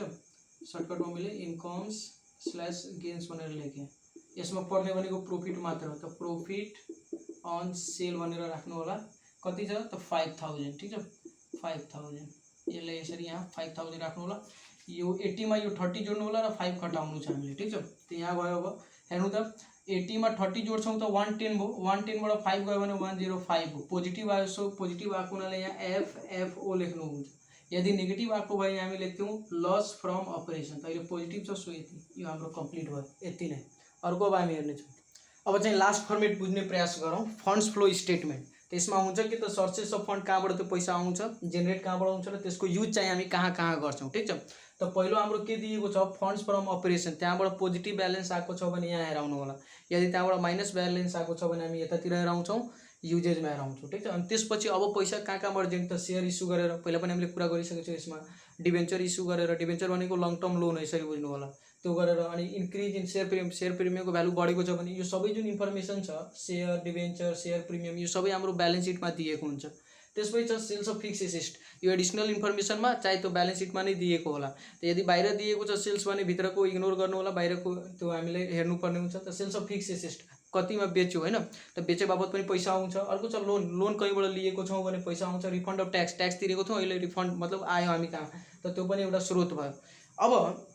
सर्टकटमा मैले इन्कम्स स्ल्यास गेन्स भनेर लेखेँ। यसमा पर्ने भनेको प्रॉफिट मात्र हो। त प्रॉफिट अन सेल भनेर राख्नु होला। कति छ त 5,000 ठीक छ। 5,000 यसलाई यसरी यहाँ 5,000 राख्नु होला। यो 80 मा यो 30 जोड्नु होला र 5 घटाउनु छ हामीले ठीक छ। त यहाँ भयो। अब हेर्नु त 80 मा 30 जोड्छौँ त 110 भयो। 110 बाट 5 गयो भने 105 हो। पोजिटिभ आयो। सो पोजिटिभ आएको हुनाले यहाँ एफएफओ लेख्नु हुन्छ। यदि नेगेटिभ आएको भए हामी लेख्थ्यौँ लस फ्रम अपरेसन। त अहिले पोजिटिभ छ। सो यति यो हाम्रो कम्प्लिट भयो, यति नै। अर्को अब हामी हेर्नेछौँ। अब चाहिँ लास्ट फर्मेट बुझ्ने प्रयास गरौँ। Funds flow statement. त्यसमा हुन्छ कि त सोर्सेस अफ फन्ड कहाँबाट त्यो पैसा आउँछ, जेनेरेट कहाँबाट आउँछ र त्यसको युज चाहिँ हामी कहाँ कहाँ गर्छौँ ठीक छ। त पहिलो हाम्रो के दिएको छ फन्ड्स फ्रम अपरेसन। त्यहाँबाट पोजिटिभ ब्यालेन्स आएको छ भने यहाँ हेराउनु होला। यदि त्यहाँबाट माइनस ब्यालेन्स आएको छ भने हामी यतातिर हेराउँछौँ, युजेजमा हेराउँछौँ ठीक छ। अनि त्यसपछि अब पैसा कहाँ कहाँबाट जेन त सेयर इस्यु गरेर पहिला पनि हामीले कुरा गरिसकेको छौँ। यसमा डिबेन्चर इस्यु गरेर, डिबेन्चर भनेको लङ टर्म लोन हो यसरी बुझ्नु होला। त्यो गरेर अनि इन्क्रिज इन सेयर प्रिमियमको भ्यालु बढेको छ भने यो सबै जुन इन्फर्मेसन छ सेयर, डिबेन्चर, सेयर प्रिमियम यो सबै हाम्रो ब्यालेन्स सिटमा दिएको हुन्छ। त्यसपछि छ सेल्स अफ फिक्स एसेट। यो एडिसनल इन्फर्मेसनमा चाहे त्यो ब्यालेन्स सिटमा नै दिएको होला। त यदि बाहिर दिएको छ सेल्स भने भित्रको इग्नोर गर्नु होला, बाहिरको त्यो हामीले हेर्नुपर्ने हुन्छ। त सेल्स अफ फिक्स एसेट कतिमा बेच्यो होइन त बेचे बाबत पनि पैसा आउँछ। अर्को छ लोन कहीँबाट लिएको छौँ भने पैसा आउँछ। रिफन्ड अफ ट्याक्स तिरेको थियौँ, अहिले रिफन्ड मतलब आयो हामी कहाँ, त त्यो पनि एउटा स्रोत भयो। अब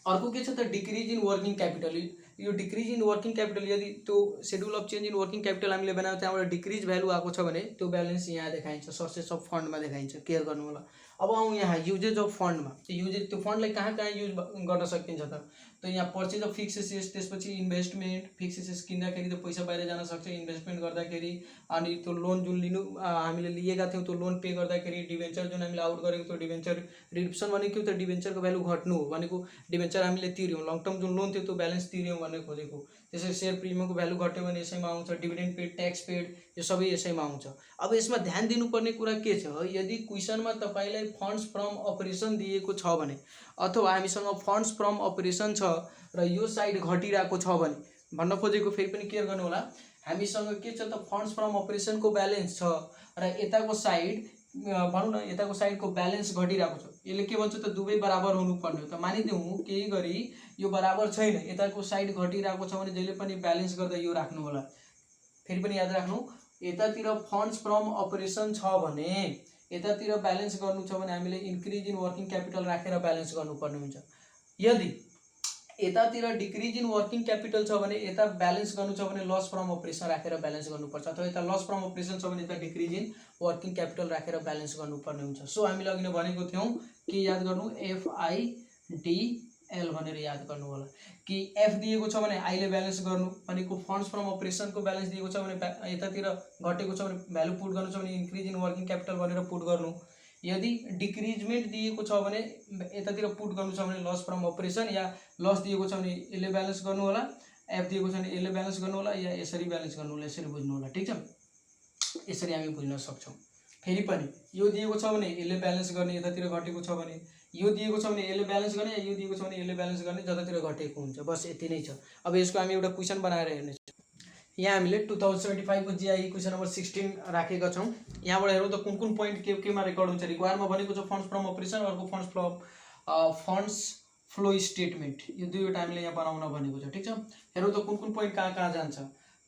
अर्को के छ त डिक्रिज इन वर्किङ क्यापिटल। यो डिक्रिज इन वर्किङ क्यापिटल यदि त्यो schedule of change in working capital हामीले बनायो त्यहाँबाट डिक्रिज भ्यालु आएको छ भने त्यो ब्यालेन्स यहाँ देखाइन्छ, सोर्सेस अफ फन्डमा देखाइन्छ। केयर गर्नु होला। अब आउँ यहाँ युजेज अफ फन्डमा, युजेज त्यो फन्डलाई कहाँ कहाँ युज गर्न सकिन्छ त यहाँ पर्चेज अफ फिक्स एसेट्स, त्यसपछि इन्भेस्टमेन्ट, फिक्स एसेट्स किन्दाखेरि त्यो पैसा बाहिर जान सक्छ, इन्भेस्टमेन्ट गर्दाखेरि, अनि त्यो लोन जुन लिनु हामीले लिएका थियौँ त्यो लोन पे गर्दाखेरि, डिभेन्चर जुन हामीले आउट गरेको त्यो डिभेन्चर रिडम्सन भनेको त्यो डिभेन्चरको भ्यालु घट्नु हो भनेको, डिभेन्चर हामीले तिर्यौँ, लङ टर्म जुन लोन थियो त्यो ब्यालेन्स तिर्यौँ भन्ने खोजेको। त्यसरी सेयर प्रिमियमको भ्यालु घट्यो भने यसैमा आउँछ, डिभिडेन्ड पेड, ट्याक्स पेड, यो सबै यसैमा आउँछ। अब यसमा ध्यान दिनुपर्ने कुरा के छ, यदि क्वेसनमा तपाईँलाई फन्ड्स फ्रम अपरेसन दिएको छ भने अथवा हामीसँग फन्ड्स फ्रम अपरेसन छ र यो साइड घटिरहेको छ भने भन्न खोजेको फेरि पनि क्लियर गर्नु होला, हामीसँग के छ त फन्ड्स फ्रम अपरेसनको ब्यालेन्स छ र यताको साइड भनौँ न यताको साइडको ब्यालेन्स घटिरहेको छ, यसले के भन्छ त दुवै बराबर हुनुपर्ने हो। त मानिदिउँ केही गरी यो बराबर छैन, यताको साइड घटिरहेको छ भने जहिले पनि ब्यालेन्स गर्दा यो राख्नु होला। फेरि पनि याद राख्नु, यतातिर फन्ड्स फ्रम अपरेसन छ भने यतातिर ब्यालेन्स गर्नु छ भने हामीले इन्क्रिज इन वर्किङ क्यापिटल राखेर ब्यालेन्स गर्नुपर्ने हुन्छ। यदि यतातिर डिक्रिज इन वर्किङ क्यापिटल छ भने यता ब्यालेन्स गर्नु छ भने लस फ्रम अपरेसन राखेर ब्यालेन्स गर्नुपर्छ, अथवा यता लस फ्रम अपरेसन छ भने यता डिक्रिज इन वर्किङ क्यापिटल राखेर ब्यालेन्स गर्नुपर्ने हुन्छ। सो हामीले अघि नै भनेको थियौँ के याद गर्नु, FIDL भनेर याद गर्नु होला कि एफ दिएको छ भने आईले ब्यालेन्स गर्नु भनेको फन्ड्स फ्रम अपरेसनको ब्यालेन्स दिएको छ भने यतातिर घटेको छ भने भ्यालु पुट गर्नु छ भने इन्क्रिज इन वर्किङ क्यापिटल भनेर पुट गर्नु, यदि डिक्रिजमेन्ट दिएको छ भने यतातिर पुट गर्नु छ भने लस फ्रम अपरेसन, या लस दिएको छ भने यसले ब्यालेन्स गर्नु होला, एफ दिएको छ भने यसले ब्यालेन्स गर्नु होला, या यसरी ब्यालेन्स गर्नु होला, यसरी बुझ्नु होला। ठिक छ, यसरी हामी बुझ्न सक्छौँ। फेरि पनि यो दिएको छ भने यसले ब्यालेन्स गर्ने, यतातिर घटेको छ भने यो दिएको छ भने यसले ब्यालेन्स गर्ने, यो दिएको छ भने यसले ब्यालेन्स गर्ने, जतातिर घटेको हुन्छ। बस यति नै छ। अब यसको हामी एउटा क्वेसन बनाएर हेर्नेछौँ। यहाँ हामीले 2075 को जीआई क्वेसन नम्बर 16 राखेका छौँ। यहाँबाट हेरौँ त कुन कुन पोइन्ट केमा रेकर्ड हुन्छ। रिक्वायरमा भनेको छ फन्ड्स फ्रम अपरेसन, अर्को फन्ड्स फ्लो स्टेटमेन्ट, यो दुईवटा हामीले यहाँ बनाउन भनेको छ। ठिक छ, हेरौँ त कुन कुन पोइन्ट कहाँ कहाँ जान्छ।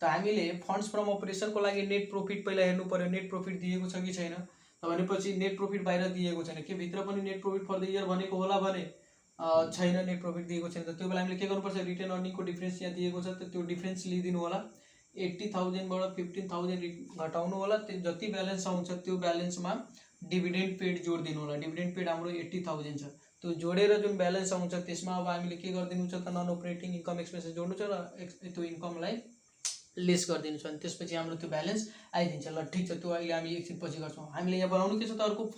त हामीले फन्ड्स फ्रम अपरेसनको लागि नेट प्रॉफिट पहिला हेर्नु पर्यो, नेट प्रॉफिट दिएको छ कि छैन। त भनेपछि नेट प्रॉफिट बाहिर दिएको छैन, के भित्र पनि net profit for the year भनेको होला भने छैन, नेट प्रॉफिट दिएको छैन। त त्यो बेला हामीले के गर्नुपर्छ, रिटेन अर्निङको डिफरेन्स यहाँ दिएको छ, त त्यो डिफरेन्स लिइदिनु होला। 80,000 बाट 15,000 घटाउनु होला, त्यो जति ब्यालेन्स आउँछ त्यो ब्यालेन्समा डिभिडेन्ड पेड जोडिदिनु होला। डिभिडेन्ड पेड हाम्रो 80,000 छ, त्यो जोडेर जुन ब्यालेन्स आउँछ त्यसमा अब हामीले के गरिदिनु छ त नन अपरेटिङ इन्कम एक्सपेन्सेस जोड्नु छ र त्यो इन्कमलाई लेस गरिदिनु छ, अनि त्यसपछि हाम्रो त्यो ब्यालेन्स आइदिन्छ। ल ठिक छ, त्यो अहिले हामी एकछिन पछि गर्छौँ। हामीले यहाँ बनाउनु के छ त अर्को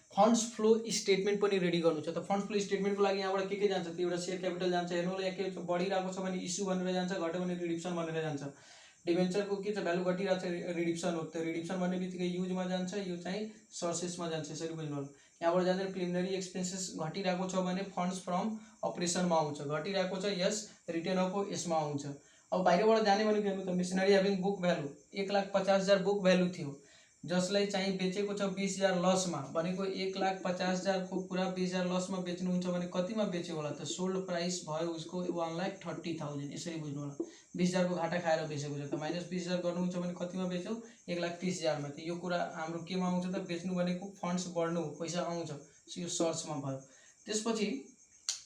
फन्ड्स फ्लो स्टेटमेन्ट पनि रेडी गर्नु छ। त फन्ड्स फ्लो स्टेटमेन्टको लागि यहाँबाट के जान्छ, त्यो एउटा सेयर क्यापिटल जान्छ, हेर्नु होला यहाँ के बढिरहेको छ भने इस्यु भनेर जान्छ, घट्यो भने रिडम्सन भनेर जान्छ। डिभेन्चरको के छ भ्यालु घटिरहेको छ, रिडम्सन हो। त्यो रिडम्सन भन्ने बित्तिकै युजमा जान्छ, यो चाहिँ सर्सेसमा जान्छ, यसरी बुझ्नु होला। यहाँबाट जाँदैन प्रिलिमिनरी एक्सपेन्सेस घटिरहेको छ भने फन्ड्स फ्रम अपरेसनमा आउँछ, घटिरहेको छ यस रिटेन अफ यसमा आउँछ। अब बाहिरबाट जाने भनेको हेर्नु त machinery having book value 1,50,000 book value थियो, जसलाई चाहिँ बेचेको छ 20,000 लसमा, भनेको 1,50,000 को पुरा 20,000 लसमा बेच्नुहुन्छ भने कतिमा बेच्यो होला त, सोल्ड प्राइस भयो उसको 1,30,000, यसरी बुझ्नु होला। 20,000 को घाटा खाएर बेचेको छ, त माइनस 20,000 गर्नुहुन्छ भने कतिमा बेच्यो, 1,30,000 मा। त यो कुरा हाम्रो केमा आउँछ त, बेच्नु भनेको फन्ड्स बढ्नु हो, पैसा आउँछ, यो सर्चमा भयो। त्यसपछि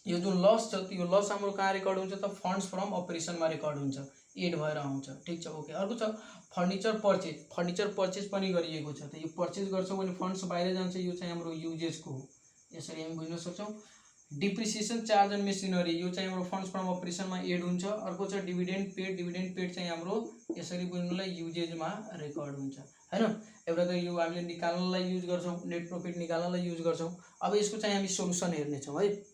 यो जुन लस छ त्यो लस हाम्रो कहाँ रेकर्ड हुन्छ त, फन्ड्स फ्रम अपरेसनमा रेकर्ड हुन्छ, एड भएर आउँछ। ठिक छ, ओके। अर्को छ फर्निचर पर्चेज पनि गरिएको छ। त यो पर्चेज गर्छौँ भने फन्ड्स बाहिर जान्छ, यो चाहिँ हाम्रो युजेसको हो, यसरी हामी बुझ्न सक्छौँ। डिप्रिसिएसन चार्ज एन्ड मेसिनरी, यो चाहिँ हाम्रो फन्ड्स फ्रम अपरेसनमा एड हुन्छ। अर्को छ डिभिडेन्ड पेड चाहिँ हाम्रो यसरी बुझ्नुलाई युजेजमा रेकर्ड हुन्छ, हैन। एउटा त यो हामीले निकाल्नलाई युज गर्छौँ, नेट प्रॉफिट निकाल्नलाई युज गर्छौँ। अब यसको चाहिँ हामी सोलुसन हेर्नेछौँ है।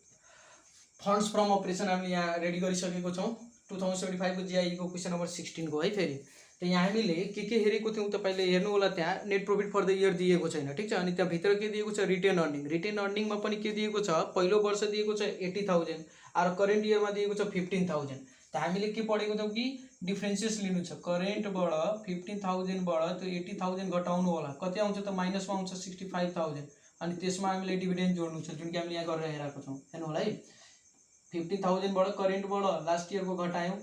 फन्ड्स फ्रम अपरेसन हामीले यहाँ रेडी गरिसकेको छौँ 2075 को जीआई को क्वेसन नम्बर 16 को है। फेरि त यहाँ हामीले के हेरेको थियौँ, तपाईँले हेर्नु होला, त्यहाँ net profit for the year दिएको छैन। ठिक छ, अनि त्यहाँ भित्र के दिएको छ, रिटेन अर्निङमा पनि के दिएको छ, पहिलो वर्ष दिएको छ 80,000 र करेन्ट इयरमा दिएको छ 15,000। त हामीले के पढेको थियौँ कि डिफरेन्सेस लिनु छ, करेन्टबाट 15,000 बाट त्यो 80,000 घटाउनु होला, कति आउँछ त माइनसमा आउँछ 65,000, अनि त्यसमा हामीले डिभिडेन्ड जोड्नु छ, जुन कि हामीले यहाँ गरेर हेरेको छौँ। हेर्नु होला है, 50,000 बाट करेन्टबाट लास्ट इयरको घटायौँ,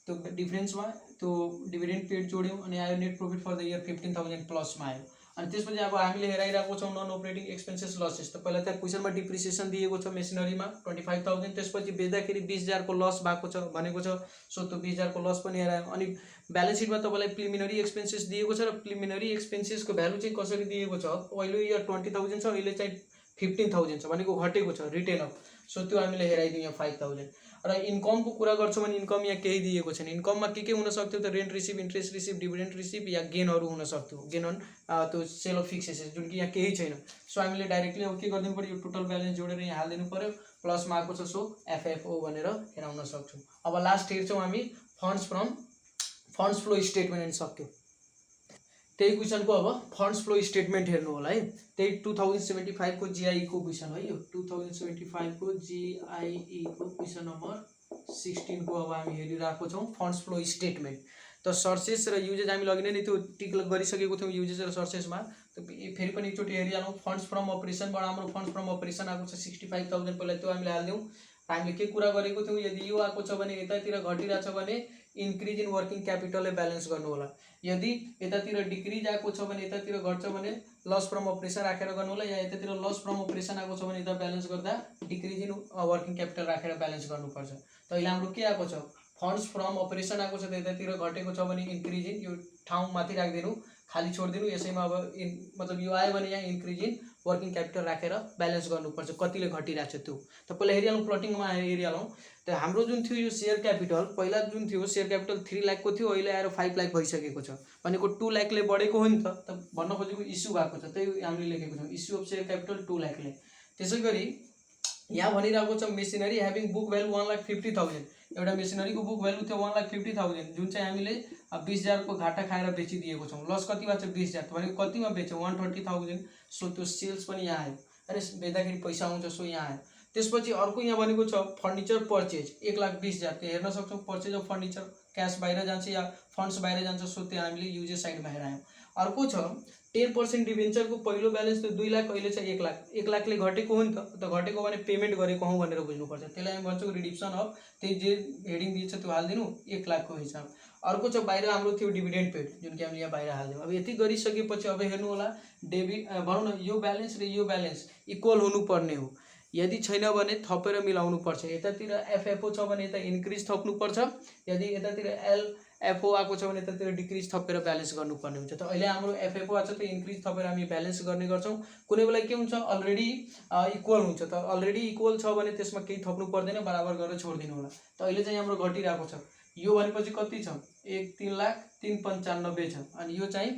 त्यो डिफरेन्समा त्यो डिभिडेन्ड पेड जोड्यौँ, अनि आयो net profit for the year 15,000 प्लसमा आयो। अनि त्यसपछि अब हामीले हेराइरहेको छौँ नन अपरेटिङ एक्सपेन्सेस लसेस। त पहिला त्यहाँ क्वेसनमा डिप्रिसिएसन दिएको छ मेसिनरीमा 25,000, त्यसपछि बेच्दाखेरि 20,000 को लस भएको छ भनेको छ, सो त्यो 20,000 को लस पनि हेरायौँ। अनि ब्यालेन्स सिटमा तपाईँलाई प्रिलिमिनरी एक्सपेन्सेस दिएको छ र प्रिलिमिनरी एक्सपेन्सेसको भ्यालु चाहिँ कसरी दिएको छ, पहिलो इयर 20,000 छ, अहिले चाहिँ 15,000 छ भनेको घटेको छ रिटेन अफ, सो त्यो हामीले हेराइदिउँ यहाँ 5,000। र इन्कमको कुरा गर्छौँ भने इन्कम यहाँ केही दिएको छैन। इन्कममा के हुन सक्थ्यो त rent receive, interest receive, dividend receive या गेनहरू हुन सक्थ्यो, गेन अन त्यो सेल अफ फिक्स एसेट, जुन कि यहाँ केही छैन। सो हामीले डाइरेक्टली अब के गरिदिनु पऱ्यो, यो टोटल ब्यालेन्स जोडेर यहाँ हालिदिनु पऱ्यो, प्लसमा आएको छ, सो एफएफओ भनेर हेराउन सक्छौँ। अब लास्ट हेर्छौँ हामी फन्ड्स फ्लो स्टेटमेन्ट एन्ड सक्यो। त्यही क्वेसनको अब फन्ड्स फ्लो स्टेटमेन्ट हेर्नु होला है, त्यही 2075 को जीआई को क्वेसन है, यो 2075 को जीआई को क्वेसन नम्बर 16 को अब हामी हेरिरहेको छौँ फन्ड्स फ्लो स्टेटमेन्ट। त सर्सेस र युजेज हामीले अघि नै त्यो टिक गरिसकेको थियौँ युजेज र सर्सेसमा। त फेरि पनि एकचोटि हेरिहालौँ। फन्ड्स फ्रम अपरेसनबाट हाम्रो फन्ड्स फ्रम अपरेसन आएको छ 65,000, पहिला त्यो हामीले हालिदिउँ। हामीले के कुरा गरेको थियौँ, यदि यो आएको छ भने यतातिर घटिरहेछ भने इन्क्रिज इन वर्किङ क्यापिटलले ब्यालेन्स गर्नु होला, यदि यतातिर डिक्रिज आएको छ भने यतातिर घट्छ भने लस फ्रम अपरेसन राखेर गर्नु होला, या यतातिर लस फ्रम अपरेसन आएको छ भने यता ब्यालेन्स गर्दा डिक्रिज इन वर्किङ क्यापिटल राखेर ब्यालेन्स गर्नुपर्छ। त अहिले हाम्रो के आएको छ, फन्ड्स फ्रम अपरेसन आएको छ, त यतातिर घटेको छ भने इन्क्रिज इन, यो ठाउँ माथि राखिदिनु, खाली छोडिदिनु। यसैमा अब मतलब यो आयो भने यहाँ इन्क्रिज इन वर्किङ क्यापिटल राखेर ब्यालेन्स गर्नुपर्छ, कतिले घटिरहेको छ त्यो। त पहिला हेरिहालौँ, प्लटिङमा हेरिहालौँ। त हाम्रो जुन थियो यो सेयर क्यापिटल, पहिला जुन थियो सेयर क्यापिटल 3 लाख को थियो, अहिले आएर 5 लाख भइसकेको छ भनेको 2 लाखले बढेको हो नि त भन्न खोजेको इस्यु भएको छ, त्यही हामीले लेखेको छौँ, इस्यु अफ सेयर क्यापिटल 2 लाखले। त्यसै गरी यहाँ भनिरहेको छ मेसिनरी ह्याभिङ बुक भ्यालु 1,50,000, एउटा मेसिनरीको बुक भ्यालु थियो 1,50,000, जुन चाहिँ हामीले 20,000 को घाटा खाएर बेचिदिएको छौँ। लस कति भएको छ 20,000, भनेको कतिमा बेच्यौँ 120,000, सो त्यो सेल्स पनि यहाँ आयो, अरे बेच्दाखेरि पैसा आउँछ, सो यहाँ आयो। त्यसपछि अर्को यहाँ भनेको छ फर्निचर पर्चेज 1,20,000, त्यो हेर्न सक्छौँ, पर्चेज अफ फर्निचर क्यास बाहिर जान्छ या फन्ड्स बाहिर जान्छ, सो त्यो हामीले युजेज साइडमा हेरायौँ। अर्को छ 10% डिभेन्चरको पहिलो ब्यालेन्स त्यो 2 लाख, अहिले चाहिँ 1 लाख, 1 लाखले घटेको हो नि त घटेको भने पेमेन्ट गरेको हौँ भनेर बुझ्नुपर्छ, त्यसलाई हामी भन्छौँ रिडिप्सन अफ, त्यही जे हेडिङ दिन्छ त्यो हालिदिनु 1 लाख को हिसाब। अर्को छ बाहिर हाम्रो थियो डिभिडेन्ड पेड, जुन कि हामीले यहाँ बाहिर हालिदिउँ। अब यति गरिसकेपछि अब हेर्नु होला भनौँ न यो ब्यालेन्स र यो ब्यालेन्स इक्वल हुनुपर्ने हो, यदि छैन भने थपेर मिलाउनु पर्छ। यतातिर एफएफओ छ भने यता इन्क्रिज थप्नुपर्छ, यदि यतातिर एलएफओ आएको छ भने यतातिर डिक्रिज थपेर ब्यालेन्स गर्नुपर्ने हुन्छ। त अहिले हाम्रो एफएफओ आएको छ, त इन्क्रिज थपेर हामी ब्यालेन्स गर्ने गर्छौँ। कुनै बेला के हुन्छ अलरेडी इक्वल हुन्छ, त अलरेडी इक्वल छ भने त्यसमा केही थप्नु पर्दैन, बराबर गरेर छोडिदिनु होला। त अहिले चाहिँ हाम्रो घटिरहेको छ, यो भनेपछि कति छ 1,03,95 छ, अनि यो चाहिँ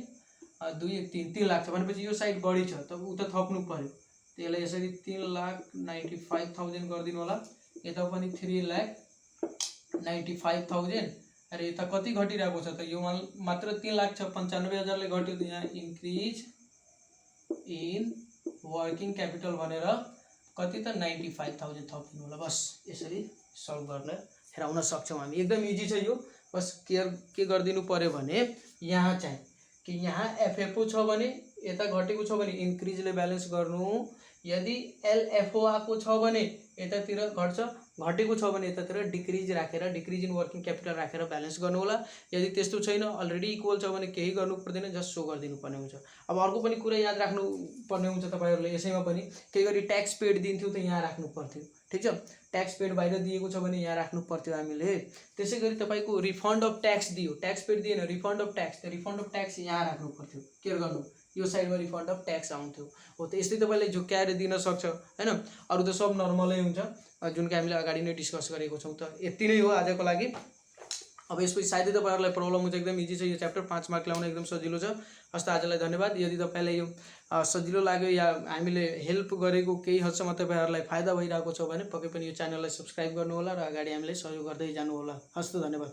2,1,3 लाख छ भनेपछि यो साइड बढी छ, त उ त थप्नु पर्यो। त्यसलाई यसरी 3,95,000 गरिदिनु होला, यता पनि 3,95,000, अरे यता कति घटिरहेको छ त यो मात्र 3,95,000ले घट्यो, त यहाँ इन्क्रिज इन वर्किङ क्यापिटल भनेर कति त 95,000 थपिदिनु होला। बस यसरी सल्भ गर्न हेराउन सक्छौँ हामी, एकदम इजी छ यो। बस के गरिदिनु पर्यो भने यहाँ चाहिँ कि यहाँ एफएफओ छ भने यता घटेको छ भने इन्क्रिजले ब्यालेन्स गर्नु, यदि एलएफओ आएको छ भने यतातिर घट्छ, घटेको छ भने यतातिर डिक्रिज राखेर डिक्रिज इन वर्किङ क्यापिटल राखेर ब्यालेन्स गर्नु होला। यदि त्यस्तो छैन अलरेडी इक्वल छ भने केही गर्नु पर्दैन, जस्ट सो गरिदिनु पर्ने हुन्छ। अब अर्को पनि कुरा याद राख्नु पर्ने हुन्छ तपाईहरुले, यसैमा पनि केही गरी ट्याक्स पेड दिन्थ्यो त यहाँ राख्नु पर्थ्यो, ठीक छ। ट्याक्स पेड बाहिर दिएको छ भने यहाँ राख्नु पर्थ्यो हामीले। त्यसै गरी तपाईको रिफन्ड अफ ट्याक्स दियो, ट्याक्स पेड दिएन, रिफन्ड अफ ट्याक्स, त रिफन्ड अफ ट्याक्स यहाँ राख्नु पर्थ्यो, केयर गर्नु यो साइडमा रिफन्ड अफ ट्याक्स आउँथ्यो हो। त यस्तै तपाईले झुक्क्याएर दिन सक्छ हैन, अरु त सब नर्मलै हुन्छ जुन कि हामीले अगाडि नै डिस्कस गरेको छौं। त यति नै हो आजको लागि। अब यसपछि सायदै तपाईहरुलाई प्रब्लम हुन्छ, एकदम इजी छ यो च्याप्टर, 5 मार्क ल्याउन एकदम सजिलो छ। हस्त आजलाई धन्यवाद। यदि तपाईलाई यो सजिलो लाग्यो या हामीले हेल्प गरेको केही हदसम्म तपाईहरुलाई फाइदा भइरहेको छ भने पक्कै पनि यो च्यानललाई सब्स्क्राइब गर्नु होला र अगाडि हामीलाई सहयोग गर्दै जानु होला। हस्त धन्यवाद।